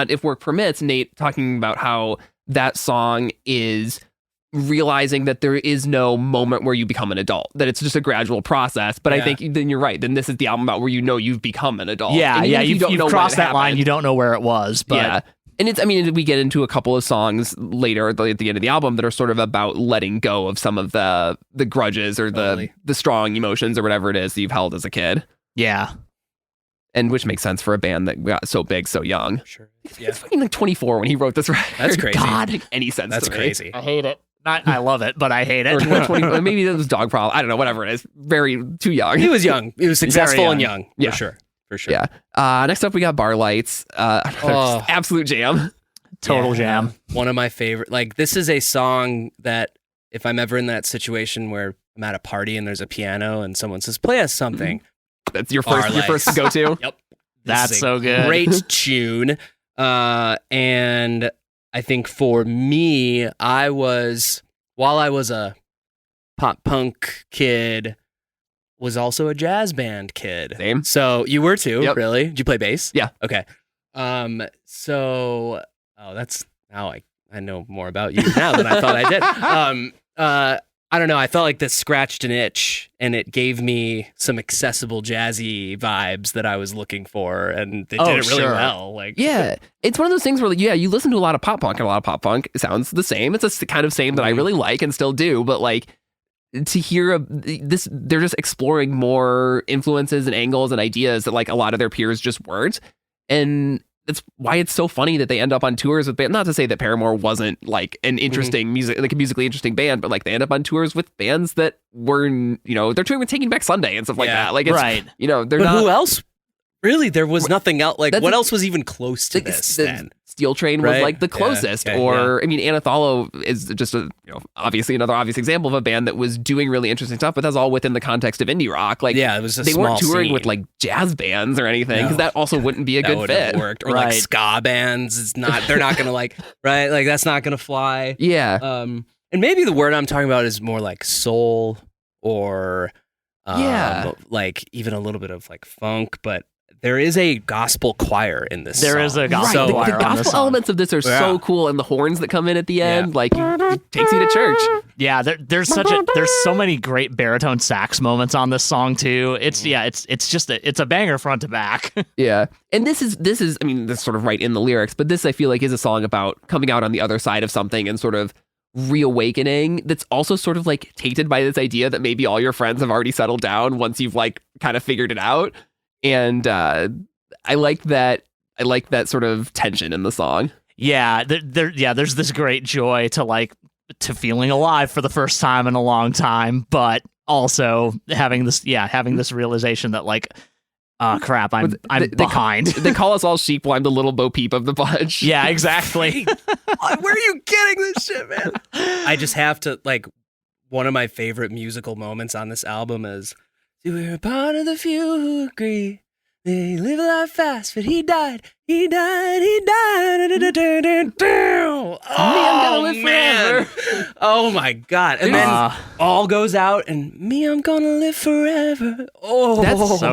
If Work Permits, Nate talking about how that song is realizing that there is no moment where you become an adult, that it's just a gradual process. But I think then you're right. Then this is the album about where you know you've become an adult. Yeah. You've crossed that line. You don't know where it was. But and we get into a couple of songs later at the end of the album that are sort of about letting go of some of the grudges or the strong emotions or whatever it is that you've held as a kid. Yeah. And which makes sense for a band that got so big so young. Sure. He's fucking like 24 when he wrote this record. That's crazy. God, doesn't make any sense. That's to crazy. Me. I hate it. I love it, but I hate it. Or 20, maybe that was dog problem. I don't know. Whatever it is. Very too young. He was young. He was successful and young. Yeah. For sure. Yeah. Next up, we got Bar Lights. Absolute jam. Total jam. One of my favorite. Like, this is a song that if I'm ever in that situation where I'm at a party and there's a piano and someone says, "Play us something," that's your first to go to. Yep. That's so good. Great tune. And I think for me, while I was a pop punk kid, was also a jazz band kid. Same. So you were too, Yep. Really? Did you play bass? Yeah. Okay. That's now I know more about you now than I thought I did. I don't know. I felt like this scratched an itch, and it gave me some accessible jazzy vibes that I was looking for, and they did it really well. Like, it's one of those things where, you listen to a lot of pop punk, and a lot of pop punk sounds the same. It's the kind of same that I really like and still do, but like to hear this, they're just exploring more influences and angles and ideas that like a lot of their peers just weren't, and that's why it's so funny that they end up on tours with bands. Not to say that Paramore wasn't like an interesting like a musically interesting band, but like they end up on tours with bands that were, they're touring with Taking Back Sunday and stuff like that. Like, it's, right. They're but not. Who else? Really, there was nothing else. Like, what else was even close to this then? Steel Train was like the closest, I mean, Anathallo is just obviously another obvious example of a band that was doing really interesting stuff, but that's all within the context of indie rock. Like, it was they weren't touring with like jazz bands or anything, because that also wouldn't be a good fit. Worked. Or like ska bands. It's not. They're not gonna like Like that's not gonna fly. Yeah. And maybe the word I'm talking about is more like soul or like even a little bit of like funk, but there is a gospel choir in this There song. is a gospel the choir on this gospel song. elements of this are so cool, and the horns that come in at the end, Yeah. like, it takes you to church. Yeah, there's so many great baritone sax moments on this song too. It's a banger front to back. Yeah. And this is I mean, this is sort of right in the lyrics, but this I feel like is a song about coming out on the other side of something and sort of reawakening, that's also sort of like tainted by this idea that maybe all your friends have already settled down once you've like kind of figured it out. And I like that sort of tension in the song. Yeah, there's this great joy to feeling alive for the first time in a long time, but also having this realization that like, oh crap, I'm behind. They call us all sheep. Well, I'm the little Bo Peep of the bunch. Yeah, exactly. Where are you getting this shit, man? I just have to, like, one of my favorite musical moments on this album is, we're part of the few who agree. They live life fast, but he died. Oh, I'm gonna live man. forever. Oh, my God. And then all goes out, and me, I'm gonna live forever. Oh,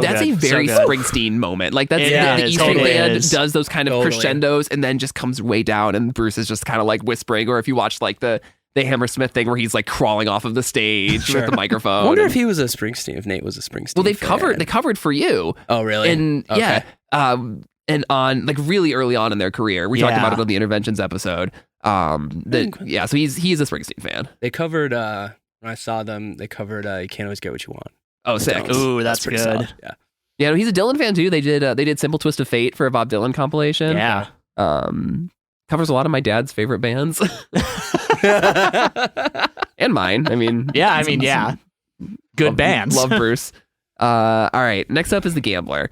That's a very So good. Springsteen moment. Like, that's Yeah, the it East totally Band is. does those kind of Totally. crescendos and then just comes way down, and Bruce is just kind of like whispering. Or if you watch like the Hammersmith thing where he's like crawling off of the stage with the microphone. I wonder if he was a Springsteen, if Nate was a Springsteen. Well, they fan. covered For You. Oh, really? And Okay. yeah, and on like really early on in their career, we talked Yeah. about it on the Interventions episode. So he's a Springsteen fan. They covered when I saw them. They covered "You Can't Always Get What You Want." Oh, sick. Stones. Ooh, that's pretty good. solid, Yeah. Yeah, no, he's a Dylan fan too. They did Simple Twist of Fate for a Bob Dylan compilation. Yeah. Covers a lot of my dad's favorite bands. And mine. I mean, Yeah, good bands. Love Bruce. All right. Next up is The Gambler.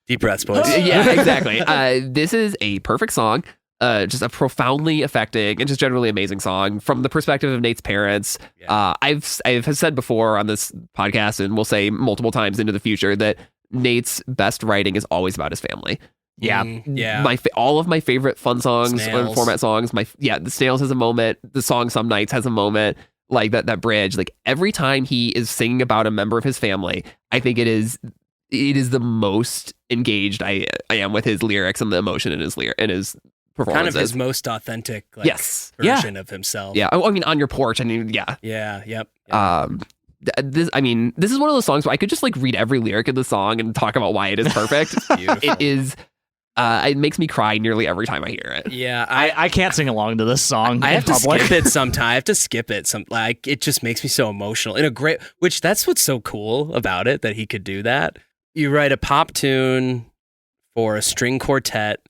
Deep breaths, boys. Yeah, exactly. This is a perfect song. Just a profoundly affecting and just generally amazing song from the perspective of Nate's parents. Yeah. I've said before on this podcast, and we'll say multiple times into the future, that Nate's best writing is always about his family. Yeah. Yeah. All of my favorite fun songs or Snails. format songs. The Snails has a moment. The song Some Nights has a moment. Like that bridge. Like every time he is singing about a member of his family, I think it is the most engaged I am with his lyrics and the emotion in his performances. Kind of his most authentic, like, Yes. version of himself. Yeah. I mean, On Your Porch. I mean, yeah. Yeah. Yep. This is one of those songs where I could just like read every lyric of the song and talk about why it is perfect. Beautiful. It is. It makes me cry nearly every time I hear it. Yeah. I can't sing along to this song. I in have to public. skip it sometime. I have to skip it. Like it just makes me so emotional in a great. Which that's what's so cool about it, that he could do that. You write a pop tune for a string quartet.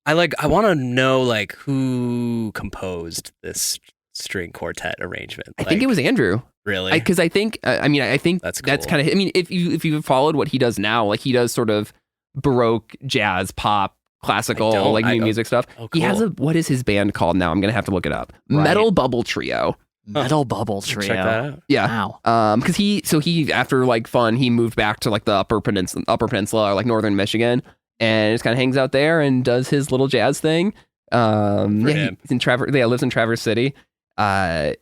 I want to know like who composed this string quartet arrangement. I think it was Andrew. Really, Because I think That's that's cool. kind of. I mean, if you've followed what he does now, like he does sort of Baroque, jazz, pop, classical, like new music stuff. Oh, He has cool. what is his band called now? I'm gonna have to look it up. Right. Metal Bubble Trio. Metal Bubble Trio. check that out. Yeah. Wow. Because he after like fun, he moved back to like the upper peninsula or like northern Michigan, and just kind of hangs out there and does his little jazz thing. him. He's in lives in Traverse City. But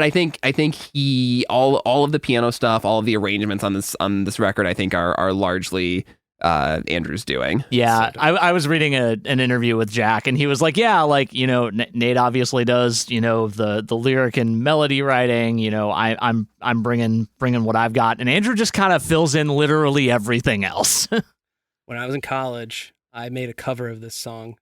I think he all of the piano stuff, all of the arrangements on this record, I think are largely Andrew's doing. Yeah, So I was reading an interview with Jack, and he was like, "Yeah, like Nate obviously does the lyric and melody writing. I'm bringing what I've got, and Andrew just kind of fills in literally everything else." When I was in college, I made a cover of this song.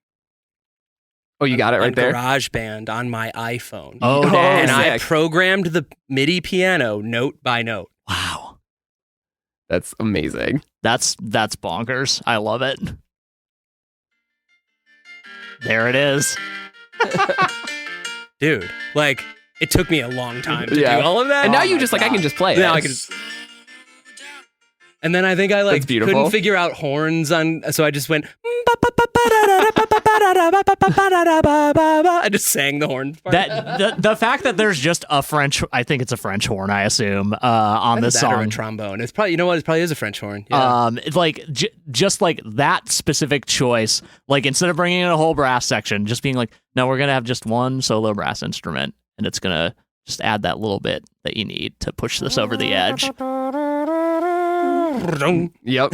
Oh, you got it right on there. GarageBand on my iPhone. Oh, Oh, dang. and I sick. programmed the MIDI piano note by note. Wow, That's amazing. that's bonkers. I love it. There it is. Dude, like, it took me a long time to Yeah. do all of that. And now Oh you my just like I God. can just play it. Now I can. And then I think I That's beautiful. couldn't figure out horns on, so I just went. I just sang the horn part. That the fact that there's just a French, I think it's a French horn, I assume, on this That or a song. trombone. It's probably, it probably is a French horn. Yeah. It's like just like that specific choice, like instead of bringing in a whole brass section, just being like, no, we're gonna have just one solo brass instrument, and it's gonna just add that little bit that you need to push this over the edge. Yep.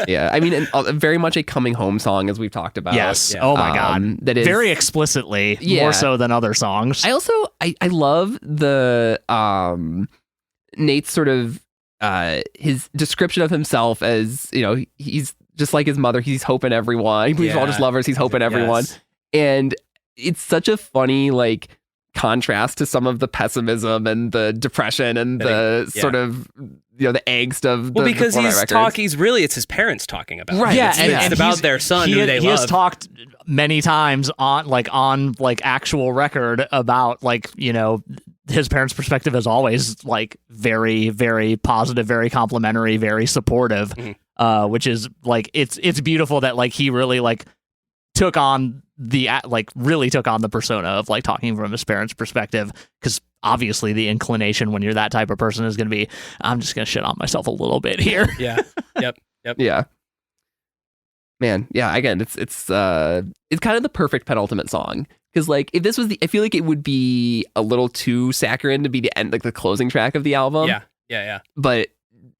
Yeah. I mean, very much a coming home song, as we've talked about. Yes. Oh my God. That is very explicitly, more so than other songs. I also I love the Nate's sort of his description of himself as, you know, he's just like his mother. He's hoping everyone. He believes we're all just lovers. He's hoping everyone. Yes. And it's such a funny like contrast to some of the pessimism and the depression and the sort of, you know, the angst of the because the he's talking. It's his parents talking about. Right. Yeah, and it's about their son who they love. He has talked many times on actual record about, like, you know, his parents' perspective is always like very, very positive, very complimentary, very supportive, which is like it's beautiful that like he really like took on the persona of like talking from his parents' perspective, because obviously the inclination when you're that type of person is going to be, I'm just going to shit on myself a little bit here. Yeah. Yep. Yeah. Man, yeah. Again, it's kind of the perfect penultimate song, because like if this was I feel like it would be a little too saccharine to be the end, like the closing track of the album. Yeah. But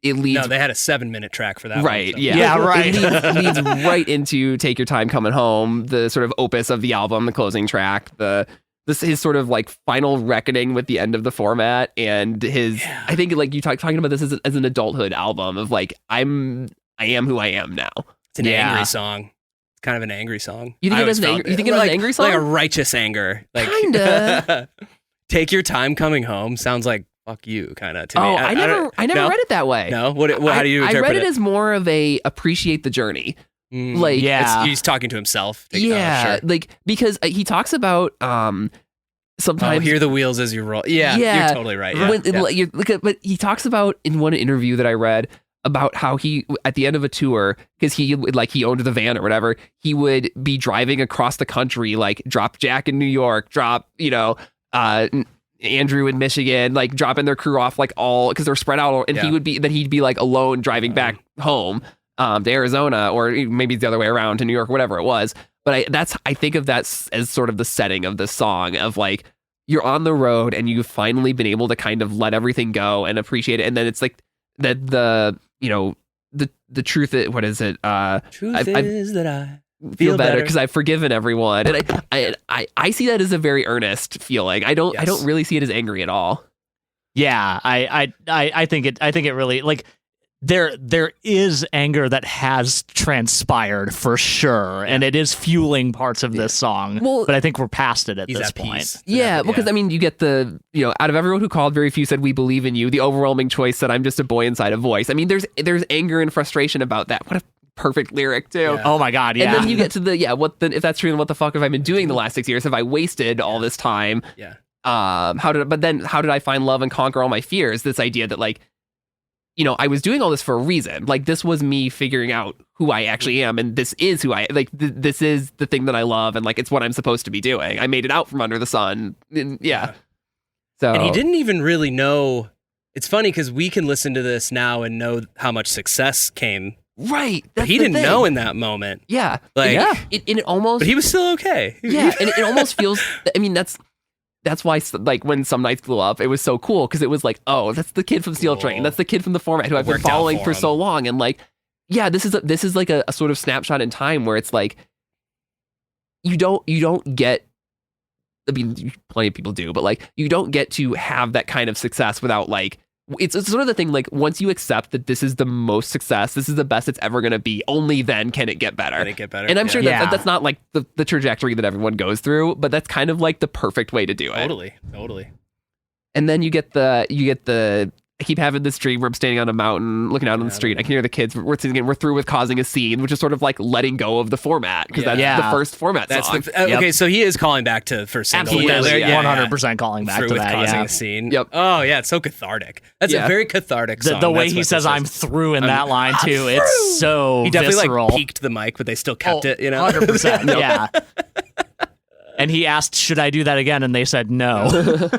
it leads. No, they had a 7-minute track for that. Right. One, so. Yeah. Right. It leads right into "Take Your Time Coming Home," the sort of opus of the album, the closing track, his sort of like final reckoning with the end of the format, and his. Yeah. I think like you talking about this as an adulthood album of like I am who I am now. It's an angry song. It's kind of an angry song. You think it was an angry song? Like a righteous anger. Like, kinda. Take your time coming home sounds like fuck you, kind of to me. I never read it that way. No, how do you interpret it? I read it as more of a appreciate the journey. Like, he's talking to himself. Sure. Like because he talks about sometimes hear the wheels as you roll. Yeah, you're totally right. Yeah. But he talks about in one interview that I read about how he at the end of a tour, because he owned the van or whatever, he would be driving across the country, like drop Jack in New York, drop Andrew in Michigan, like dropping their crew off like all because they're spread out, and he'd be like alone driving back home to Arizona, or maybe it's the other way around to New York, whatever it was. But I think of that as sort of the setting of this song of like you're on the road and you've finally been able to kind of let everything go and appreciate it, and then it's like that the truth is, what is it? Truth is that I feel better because I've forgiven everyone, and I see that as a very earnest feeling. I don't really see it as angry at all. Yeah, I think it really, like, there is anger that has transpired for sure, and it is fueling parts of this song. Well, but I think we're past it at this point. Yeah, because I mean, you get the, you know, out of everyone who called, very few said we believe in you. The overwhelming choice said I'm just a boy inside a voice. I mean, there's anger and frustration about that. What a perfect lyric too. Yeah. Oh my God, yeah. And then you get to if that's true, then what the fuck have I been doing the last 6 years? Have I wasted all this time? Yeah. How did I find love and conquer all my fears? This idea that, like, you know, I was doing all this for a reason. Like, this was me figuring out who I actually am, and this is who I like. This is the thing that I love, and like, it's what I'm supposed to be doing. I made it out from under the sun. And, So, and he didn't even really know. It's funny because we can listen to this now and know how much success came. Right. But he didn't know in that moment. Yeah. Like, it almost. But he was still okay. Yeah, and it almost feels. I mean, that's why, like, when Some Nights blew up, it was so cool because it was like, oh, that's the kid from Steel Train. That's the kid from the format who I've been following for so long. And like, yeah, this is like a sort of snapshot in time where it's like, you don't get. I mean, plenty of people do, but like, you don't get to have that kind of success without like. It's sort of the thing, like, once you accept that this is the most success, this is the best it's ever going to be, only then can it get better. And I'm sure that's not like the trajectory that everyone goes through, but that's kind of like the perfect way to do it. Totally. And then you get the I keep having this dream where I'm standing on a mountain looking out on the street. I can hear the kids. We're through with causing a scene, which is sort of like letting go of the format, because that's the first format song. Okay, so he is calling back to the first single. Absolutely, 100% calling back to that. Causing a scene. Yep. Oh yeah, it's so cathartic. That's a very cathartic song. The way he says "I'm through" in that line too, it's so he definitely visceral. Like peaked the mic, but they still kept it. You know, 100%. Yeah. And he asked, "Should I do that again?" And they said no.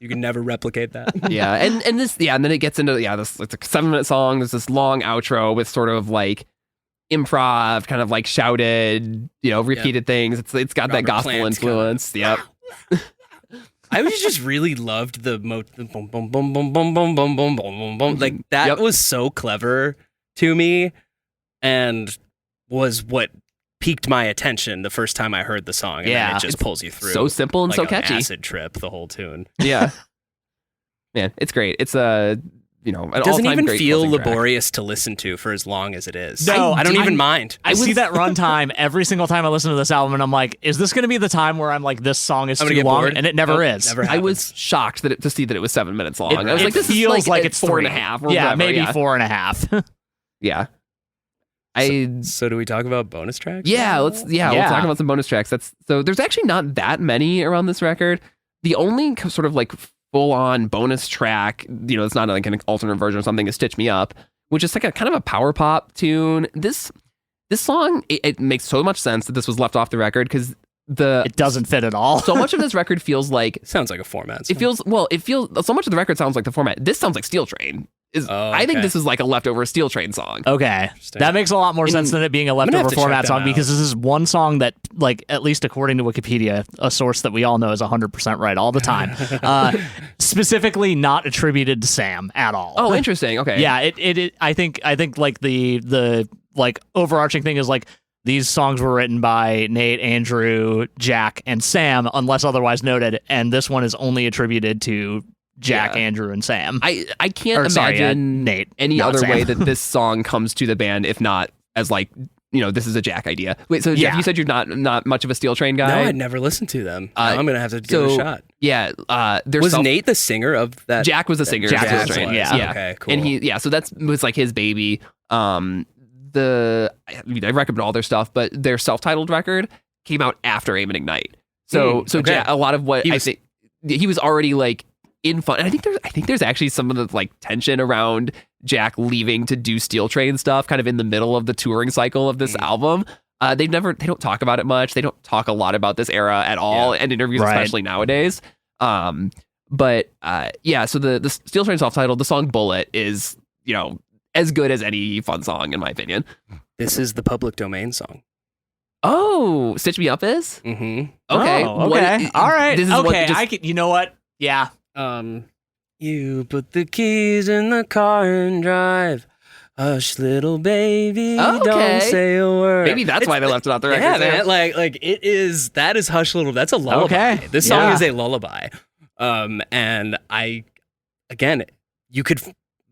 You can never replicate that. and then it gets into this. It's a 7-minute song. There's this long outro with sort of like improv, kind of like shouted, you know, repeated things. It's got Robert that gospel Plant's influence. Yep. I just really loved the boom, boom, boom, boom, boom, boom, boom, boom, boom, boom, boom. Like that was so clever to me, and was what piqued my attention the first time I heard the song. And then it just pulls you through. So simple and like so catchy. Acid trip, the whole tune. Yeah, man, it's great. It's an it doesn't even great feel track. laborious to listen to for as long as it is. No, I don't even mind. I see that runtime every single time I listen to this album, and I'm like, is this going to be the time where I'm like, this song is too long? Bored? And it never is. Never I was shocked to see that it was 7 minutes long. I was It like, this feels is like it's 4.5. Or yeah, whatever. maybe 4.5. Yeah. So do we talk about bonus tracks? Let's talk about some bonus tracks. So there's actually not that many around this record. The only sort of like full-on bonus track, it's not like an alternate version or something, is Stitch Me Up, which is like a kind of a power pop tune. This song, it makes so much sense that this was left off the record, because it doesn't fit at all. So much of this record feels like sounds like a format song. It feels so much of the record sounds like the format. This sounds like Steel Train. I think this is like a leftover Steel Train song. Okay, that makes a lot more sense than it being a leftover format song, because this is one song that, like, at least according to Wikipedia, a source that we all know is 100% right all the time, specifically not attributed to Sam at all. Oh, interesting. Okay. Yeah, I think like the like overarching thing is like, these songs were written by Nate, Andrew, Jack, and Sam, unless otherwise noted, and this one is only attributed to Jack, Andrew, and Sam. I can't imagine Nate, any other Sam. way that this song comes to the band, if not as like, this is a Jack idea. Wait, so Jeff, you said you're not much of a Steel Train guy? No, I'd never listened to them. I'm going to have to give it a shot. Yeah. Was Nate the singer of that? Jack was the singer of Steel Train. Yeah. Okay, cool. And so that was like his baby. I recommend all their stuff, but their self-titled record came out after Aim and Ignite. So Jack, a lot of what I think he was already like in fun. And I think there's actually some of the like tension around Jack leaving to do Steel Train stuff kind of in the middle of the touring cycle of this album. They don't talk about it much. They don't talk a lot about this era at all in interviews, especially nowadays. So the Steel Train self-titled, the song Bullet is, as good as any fun song, in my opinion. This is the public domain song. Oh, Stitch Me Up is? Mm-hmm. Okay. Oh, okay. All right. This is I can, you know what? Yeah. You put the keys in the car and drive. Hush, little baby, don't say a word. Maybe that's why they left it off the record. Yeah, man. Like it is. That is Hush, little. That's a lullaby. Okay. This song is a lullaby. And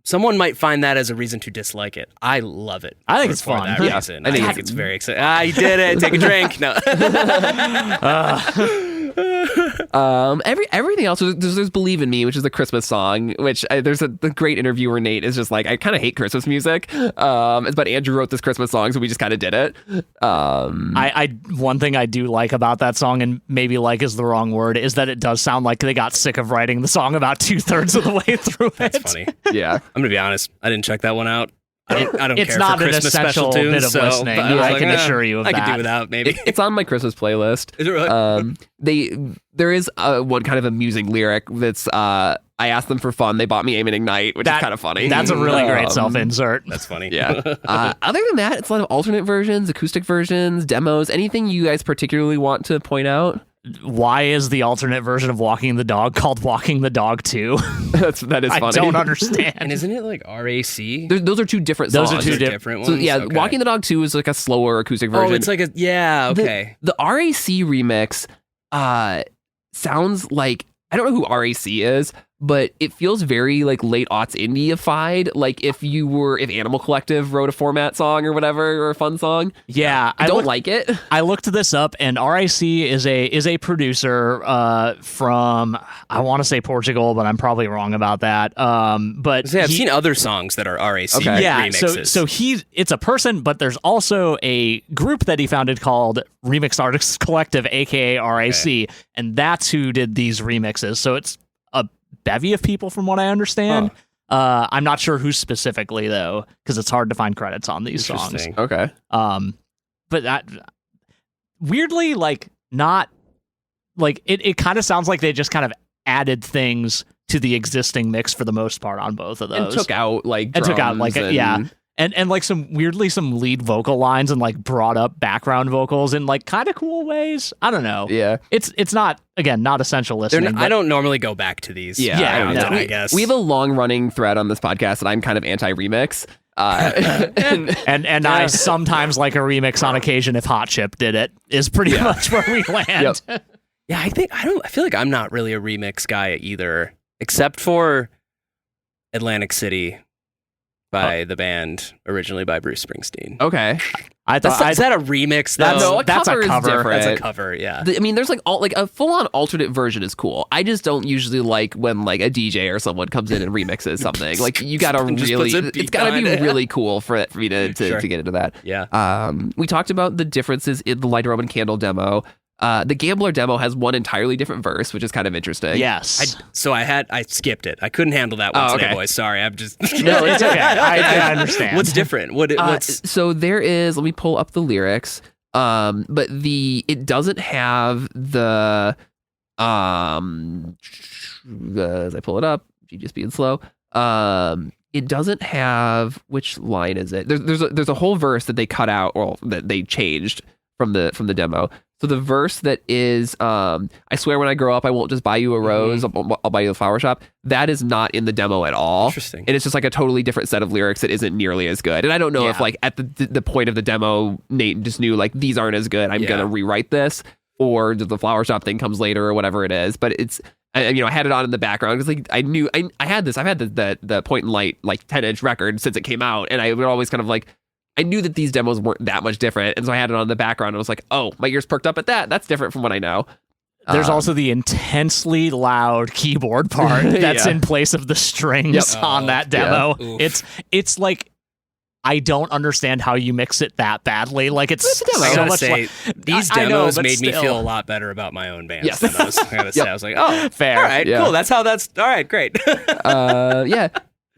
someone might find that as a reason to dislike it. I love it. I think it's fun. That reason. I think it's very exciting. I did it. Take a drink. No. Everything else, there's Believe in Me, which is a Christmas song, which there's the great interview where Nate is just like, I kind of hate Christmas music. But Andrew wrote this Christmas song, so we just kind of did it. One thing I do like about that song, and maybe like is the wrong word, is that it does sound like they got sick of writing the song about 2/3 of the way through it. That's funny. Yeah. I'm gonna be honest. I didn't check that one out. I don't it's care not for an Christmas essential special tunes, bit of listening. I can assure you of I that. could do without, maybe. It's on my Christmas playlist. Is it really? There is one kind of amusing lyric that's I asked them for fun. They bought me Aim and Ignite, which is kind of funny. That's a really great self-insert. That's funny. Yeah. Other than that, it's a lot of alternate versions, acoustic versions, demos. Anything you guys particularly want to point out? Why is the alternate version of Walking the Dog called Walking the Dog 2? That is funny. I don't understand. And isn't it like RAC? Those are two different songs. Those are two different ones. So yeah, Okay. Walking the Dog 2 is like a slower acoustic version. Oh, it's like okay. The RAC remix sounds like, I don't know who RAC is, but it feels very like late aughts indie-ified. Like if Animal Collective wrote a format song or whatever, or a fun song. Yeah, I don't like it. I looked this up, and RAC is a producer from, I want to say Portugal, but I'm probably wrong about that. But I've seen other songs that are RAC remixes. So it's a person, but there's also a group that he founded called Remix Artists Collective, aka RAC, and that's who did these remixes. So it's a bevy of people from what I understand. I'm not sure who specifically though, because it's hard to find credits on these songs. Okay. But that weirdly, like, not like it kind of sounds like they just kind of added things to the existing mix for the most part on both of those. And took out like and and like some lead vocal lines and like brought up background vocals in like kind of cool ways. I don't know. Yeah. It's not, again, not essential listening. I don't normally go back to these. I guess. We have a long running thread on this podcast that I'm kind of anti-remix. And I sometimes like a remix on occasion if Hot Chip did it, is pretty much where we land. Yeah, I feel like I'm not really a remix guy either, except for Atlantic City by the band, originally by Bruce Springsteen. Okay. Is that a remix though? That's a cover. That's a cover, yeah. I mean, there's like a full-on alternate version is cool. I just don't usually like when like a DJ or someone comes in and remixes something. Like you gotta really, it's gotta be really cool for me to get into that. Yeah. We talked about the differences in the Light a Roman Candle demo. The Gambler demo has one entirely different verse, which is kind of interesting. Yes. I skipped it. I couldn't handle that one today, boys. Sorry, I'm just... No, it's okay. I understand. What's different? So there is, let me pull up the lyrics, but it doesn't have the, as I pull it up, just being slow, it doesn't have, which line is it? There's a whole verse that they cut out, or that they changed from the demo. So the verse that is, I swear when I grow up, I won't just buy you a rose, I'll buy you a flower shop. That is not in the demo at all. Interesting. And it's just like a totally different set of lyrics that isn't nearly as good. And I don't know if like at the point of the demo, Nate just knew like, these aren't as good, I'm going to rewrite this, or the flower shop thing comes later or whatever it is. But it's, I had it on in the background because like I knew I had this. I've had the Point and Light like 10-inch record since it came out, and I would always kind of like, I knew that these demos weren't that much different, and so I had it on in the background. And I was like, oh, my ears perked up at that. That's different from what I know. There's also the intensely loud keyboard part that's in place of the strings on that demo. Yeah. It's like, I don't understand how you mix it that badly. Like it's I so gotta much say, these demos made me feel a lot better about my own band. Yes. Demos. I gotta say, I was like, oh, fair. All right, cool. That's all right, great. Yeah.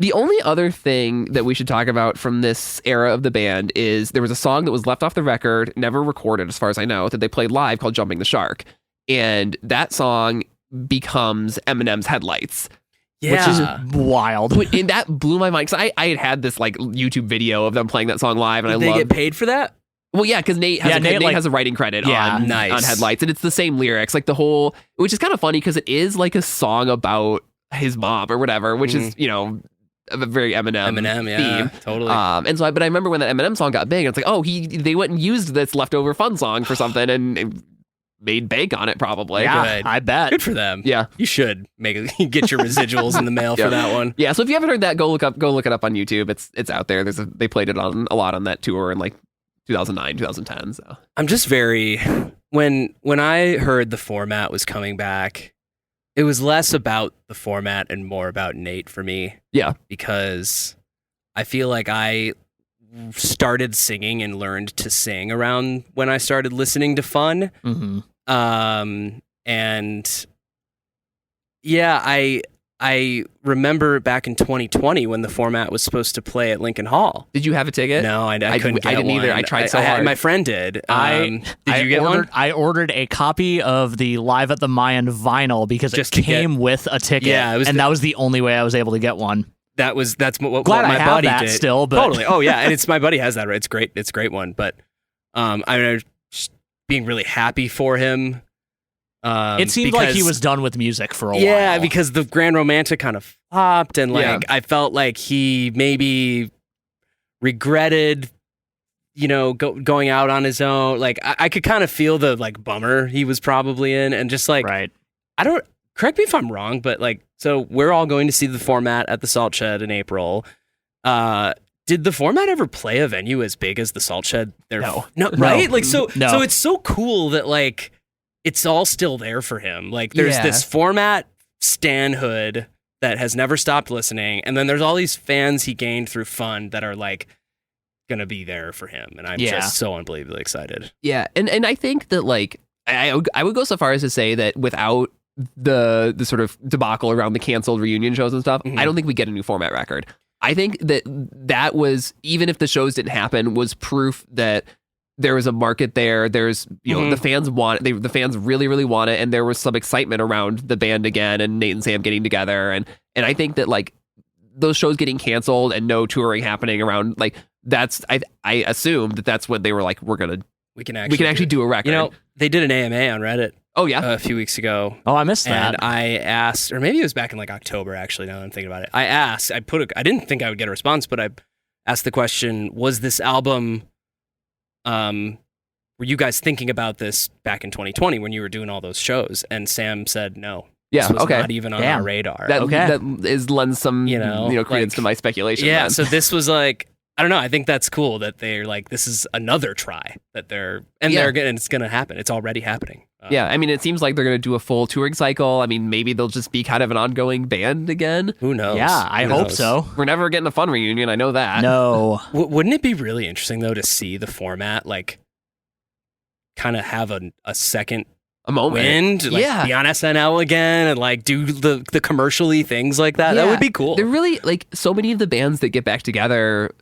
The only other thing that we should talk about from this era of the band is there was a song that was left off the record, never recorded as far as I know, that they played live called Jumping the Shark. And that song becomes Eminem's Headlights. Yeah. Which is wild. And that blew my mind. Because I had this like YouTube video of them playing that song live, and Did they get paid for that? Well, yeah, because Nate has a writing credit on Headlights, and it's the same lyrics, like the whole, which is kind of funny because it is like a song about his mom or whatever, which is, a very Eminem theme. Totally. And so, but I remember when that Eminem song got big, it's like, oh, they went and used this leftover fun song for something and made bank on it probably. Yeah, Good. I bet. Good for them. Yeah, you should get your residuals in the mail for that one. Yeah. So if you haven't heard that, go look it up on YouTube. It's out there. They played it on a lot on that tour in like 2009, 2010. So I'm just very when I heard the format was coming back, it was less about the format and more about Nate for me. Yeah. Because I feel like I started singing and learned to sing around when I started listening to Fun. Mm-hmm. And yeah, I remember back in 2020 when the format was supposed to play at Lincoln Hall. Did you have a ticket? No, I couldn't get I didn't one. either. I tried so hard. My friend did. Did you get one? I ordered a copy of the Live at the Mayan vinyl because it came with a ticket. Yeah, that was the only way I was able to get one. That's what Glad my I have buddy that did. Still, but totally. Oh yeah, and my buddy has that. Right? It's great. It's a great one. But I was just being really happy for him. It seemed like he was done with music for a while. Yeah, because the Grand Romantic kind of flopped, and I felt like he maybe regretted, going out on his own. Like I could kind of feel the like bummer he was probably in, and just like right. Correct me if I'm wrong, but like, so we're all going to see the format at the Salt Shed in April. Did the format ever play a venue as big as the Salt Shed? No, right? Like, so it's so cool that like it's all still there for him. Like, there's this format stanhood that has never stopped listening, and then there's all these fans he gained through Fun that are like gonna be there for him, and I'm just so unbelievably excited. Yeah, and I think that like I would go so far as to say that without the sort of debacle around the canceled reunion shows and stuff, I don't think we get a new format record. I think that was, even if the shows didn't happen, was proof that there was a market there. There's, the fans want it. The fans really, really want it. And there was some excitement around the band again and Nate and Sam getting together. And I think that like those shows getting canceled and no touring happening around, like that's I assume that's when they were like, we can actually do a record. You know, they did an AMA on Reddit. Oh yeah, a few weeks ago. Oh, I missed that. And I asked, or maybe it was back in like October. Actually, now that I'm thinking about it, I asked. I didn't think I would get a response, but I asked the question: was this album? Were you guys thinking about this back in 2020 when you were doing all those shows? And Sam said no. Yeah, this was okay. not even on our radar. That lends some credence to my speculation. Yeah, then. so this was like, I don't know. I think that's cool that they're like, this is another try that they're it's gonna happen. It's already happening. Yeah, I mean, it seems like they're gonna do a full touring cycle. I mean, maybe they'll just be kind of an ongoing band again. Who knows? Yeah, I hope so. We're never getting a fun reunion. I know that. No. Wouldn't it be really interesting though to see the format like kind of have a second moment, wind, like be on SNL again and like do the commercially things like that? Yeah. That would be cool. They're really like so many of the bands that get back together,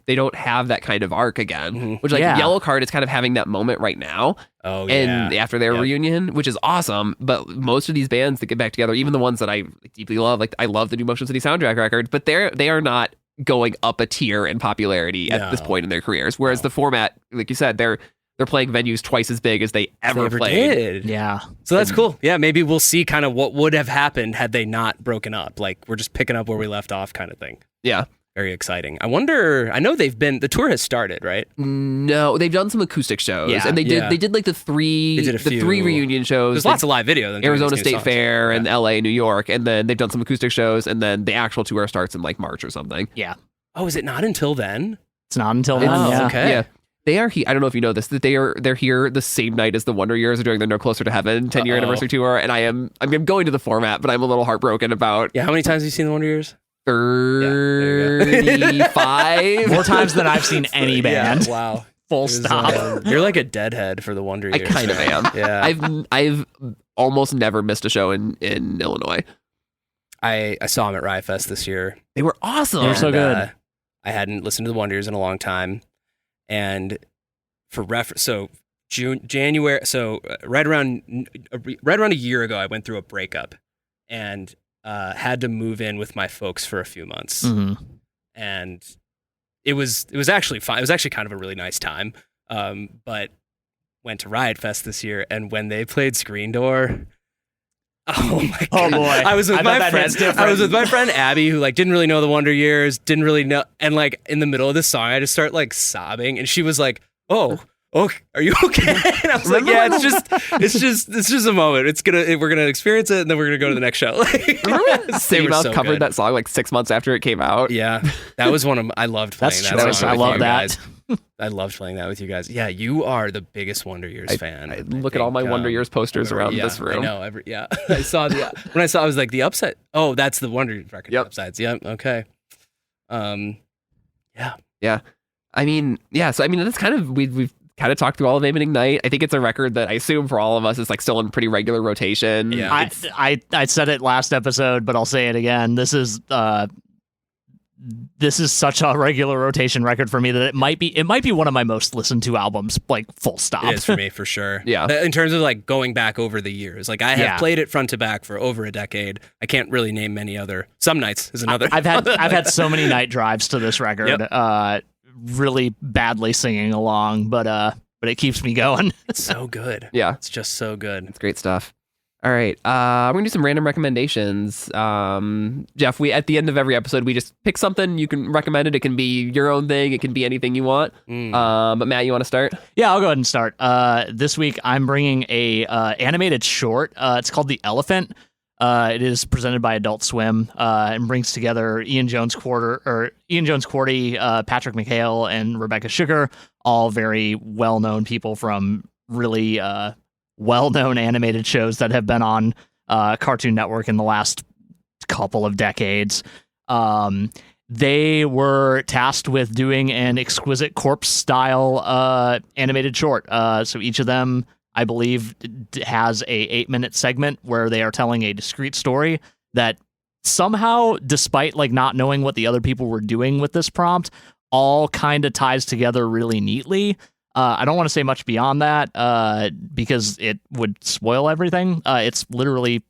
they don't have that kind of arc again. Which like Yellow Card is kind of having that moment right now. Oh yeah. And after their reunion, which is awesome. But most of these bands that get back together, even the ones that I deeply love, like I love the new Motion City soundtrack record, but they are not going up a tier in popularity at this point in their careers. Whereas the format, like you said, they're playing venues twice as big as they ever played. Did. Yeah. So that's cool. Yeah, maybe we'll see kind of what would have happened had they not broken up. Like we're just picking up where we left off kind of thing. Yeah. Very exciting. I wonder, I know the tour has started, right? No, they've done some acoustic shows. And they did like the three reunion shows. There's lots of live video. Arizona State Fair and LA, New York. And then they've done some acoustic shows. And then the actual tour starts in like March or something. Yeah. Oh, is it not until then? It's not until then. Oh, okay. Yeah. They are here. I don't know if you know this, that they're here the same night as the Wonder Years are doing their No Closer to Heaven 10-year anniversary tour, and I'm going to the format, but I'm a little heartbroken about. Yeah, how many times have you seen the Wonder Years? 35 more times than I've seen any band. Yeah, wow. Full stop. You're like a deadhead for the Wonder Years. I kind of am. Yeah. I've almost never missed a show in Illinois. I saw them at Riot Fest this year. They were awesome. They were so good. I hadn't listened to the Wonder Years in a long time. And for reference, so January, so right around a year ago, I went through a breakup and had to move in with my folks for a few months. Mm-hmm. And it was actually fine. It was actually kind of a really nice time. But went to Riot Fest this year, and when they played Screen Door, oh my god! Oh boy! I was with my friend Abby, who like didn't really know the Wonder Years, didn't really know, and like in the middle of the song, I just start like sobbing, and she was like, "Oh, are you okay?" And I was like, "Yeah, it's just a moment. We're gonna experience it, and then we're gonna go to the next show." Remember City Mouth covered that song like 6 months after it came out. Yeah, that was I loved playing that song. I love that. I loved playing that with you guys. Yeah, you are the biggest Wonder Years fan. I look at all my Wonder Years posters around this room. I know. I saw when I was like the Upside. Oh, that's the Wonder Years record. Yep. Upsides. Yep. Okay. Yeah. Yeah. I mean, yeah. So I mean, that's kind of we've kind of talked through all of Aim and Ignite. I think it's a record that I assume for all of us is like still in pretty regular rotation. Yeah. I said it last episode, but I'll say it again. This is such a regular rotation record for me that it might be one of my most listened to albums, like full stop. It is for me for sure. Yeah. In terms of like going back over the years, like I have played it front to back for over a decade. I can't really name many other. Some Nights is another. I've had so many night drives to this record. Yep. Really badly singing along, but it keeps me going. It's so good. Yeah. It's just so good. It's great stuff. All right. We're going to do some random recommendations. Jeff, at the end of every episode, we just pick something. You can recommend it. It can be your own thing. It can be anything you want. But Matt, you want to start? Yeah, I'll go ahead and start. This week, I'm bringing a animated short. It's called The Elephant. It is presented by Adult Swim and brings together Ian Jones Quarty, Patrick McHale, and Rebecca Sugar, all very well-known people from really well-known animated shows that have been on Cartoon Network in the last couple of decades. They were tasked with doing an Exquisite Corpse-style animated short. So each of them, I believe, has a 8-minute segment where they are telling a discrete story that somehow, despite like not knowing what the other people were doing with this prompt, all kind of ties together really neatly. I don't want to say much beyond that because it would spoil everything. It's literally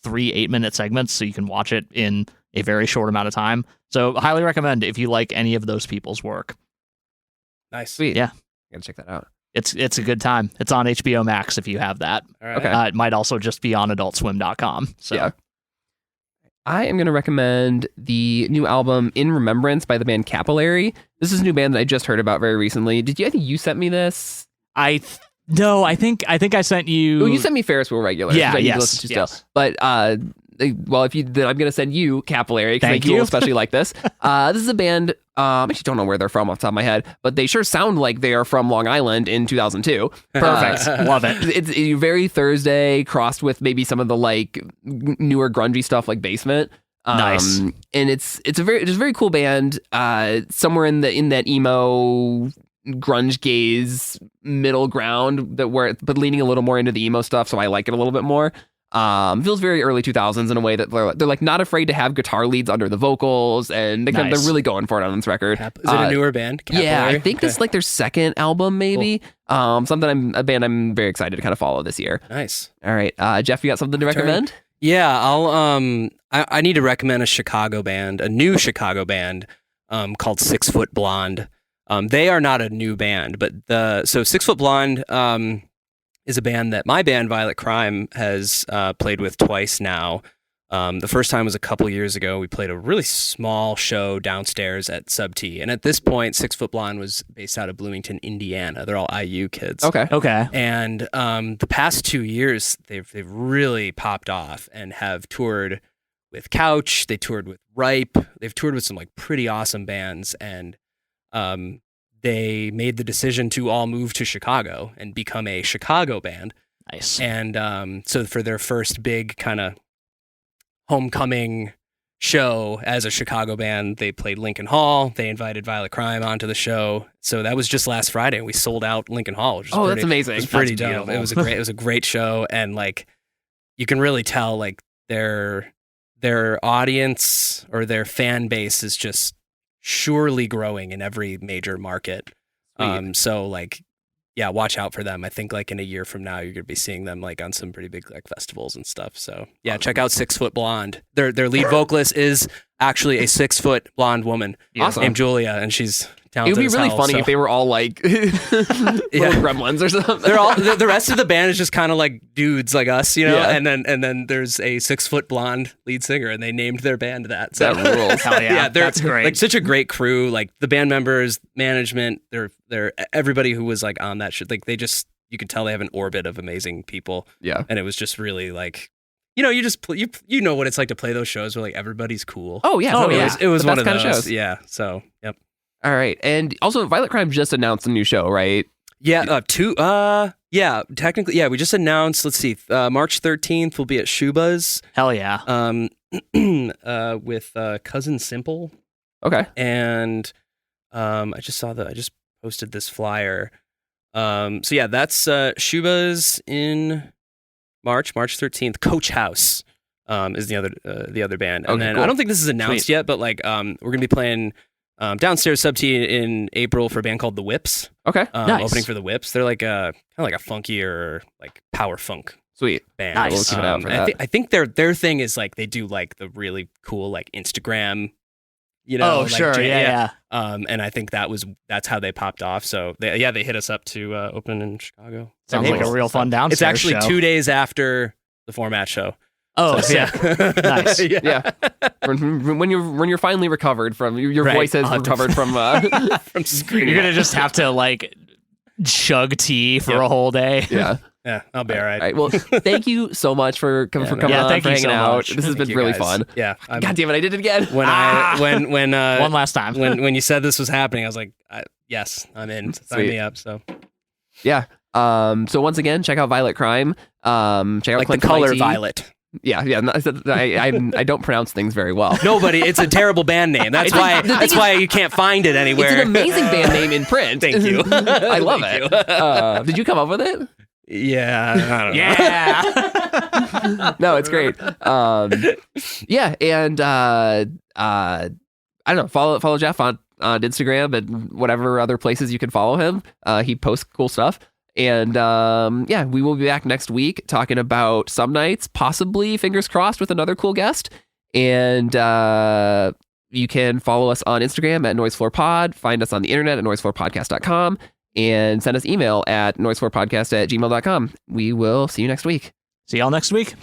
3 8-minute segments, so you can watch it in a very short amount of time. So highly recommend if you like any of those people's work. Nice. Sweet. Yeah. Gotta check that out. It's a good time. It's on HBO Max if you have that. All right. Okay. It might also just be on adultswim.com. So Yeah. I am going to recommend the new album In Remembrance by the band Capillary. This is a new band that I just heard about very recently. I think you sent me this? No, I think I sent you. Oh, you sent me Ferris Wheel Regular. Yeah, which I need to yes, listen to yes. still. But well, then I'm going to send you Capillary because I Thank think you'll you. especially like this. This is a band. I actually don't know where they're from off the top of my head, but they sure sound like they are from Long Island in 2002. Perfect. Love it. It's very Thursday crossed with maybe some of the like newer grungy stuff like Basement. Nice. And it's a very cool band. Somewhere in that emo grunge gaze middle ground but leaning a little more into the emo stuff. So I like it a little bit more. Feels very early 2000s in a way that they're like not afraid to have guitar leads under the vocals, and they're really going for it on this record. Is it a newer band? Yeah, I Capillary? think this is like their second album, maybe. Cool. A band I'm very excited to kind of follow this year. Nice. All right, Jeff, you got something to recommend? Yeah, I need to recommend a new Chicago band, called 6 Foot Blonde. They are not a new band, but 6 Foot Blonde, is a band that my band Violet Crime has played with twice now. The first time was a couple years ago. We played a really small show downstairs at Sub T, and at this point, 6 Foot Blonde was based out of Bloomington, Indiana. They're all IU kids. Okay. And the past 2 years, they've really popped off and have toured with Couch. They toured with Ripe. They've toured with some like pretty awesome bands, and they made the decision to all move to Chicago and become a Chicago band. Nice. And so for their first big kind of homecoming show as a Chicago band, they played Lincoln Hall. They invited Violet Crime onto the show. So that was just last Friday, and we sold out Lincoln Hall, which was that's amazing. It was pretty That's dope. beautiful. It was a great show, and like you can really tell like their audience or their fan base is just surely growing in every major market. So like, yeah, watch out for them. I think like in a year from now, you're gonna be seeing them like on some pretty big like festivals and stuff. So yeah, check out 6 Foot Blonde. Their lead vocalist is actually a 6 foot blonde woman named Julia, and she's talented. It would be as really hell, funny so. if they were all like little gremlins or something. They're all the rest of the band is just kind of like dudes like us, you know. Yeah. And then there's a 6 foot blonde lead singer, and they named their band that. So. That rules. Hell yeah. They're That's great. like such a great crew. Like the band members, management, they're everybody who was like on that shit. Like they just, you could tell they have an orbit of amazing people. Yeah. And it was just really like, you know, you just you know what it's like to play those shows where like everybody's cool. Oh yeah. Oh, totally. yeah. It was The one best of kind those. shows. Yeah. So yep. All right, and also Violet Crime just announced a new show, right? Yeah. Technically, yeah. We just announced. Let's see. March 13th, we'll be at Shuba's. Hell yeah. With Cousin Simple. Okay. And I just posted this flyer. So yeah, that's Shuba's in March 13th. Coach House is the other band. And Okay, then cool. I don't think this is announced yet, but like we're gonna be playing downstairs Sub T in April for a band called The Whips. Okay. Nice. Opening for The Whips. They're like kind of like a funkier like power funk Sweet. band. Nice. We'll keep an eye out for that. I think their thing is like they do like the really cool like Instagram, you know. Oh, like, sure. Yeah. And I think that's how they popped off. So they hit us up to open in Chicago. Sounds like a real fun downstairs It's actually show. 2 days after the Format show. Oh, So, sick. Nice. Yeah. when you're finally recovered from your Right. voice has I'll have to- recovered from From screaming. You're gonna just have to like chug tea for Yep. a whole day. yeah. Yeah, I'll be all right. All right. Well, thank you so much for coming Yeah, on, thank for you hanging so out. much. This has Thank been you really guys. fun. Yeah. God damn it, I did it again. When One last time. when you said this was happening, I was like, yes, I'm in. Sign Sweet. me up. So Yeah. So once again, check out Violet Crime. Check out like the Clinton color IT. violet. Yeah. I don't pronounce things very well. Nobody. It's a terrible band name. That's It's why. That's why you can't find it anywhere. It's an amazing band name in print. Thank you. I love Thank it. Did you come up with it? Yeah. I don't know. Yeah. No, it's great. Yeah, and I don't know. Follow Jeff on Instagram and whatever other places you can follow him. He posts cool stuff. And yeah, we will be back next week talking about Some Nights, possibly, fingers crossed, with another cool guest. And you can follow us on Instagram at noisefloorpod, find us on the internet at noisefloorpodcast.com, and send us email at noisefloorpodcast@gmail.com. We will see you next week. See y'all next week.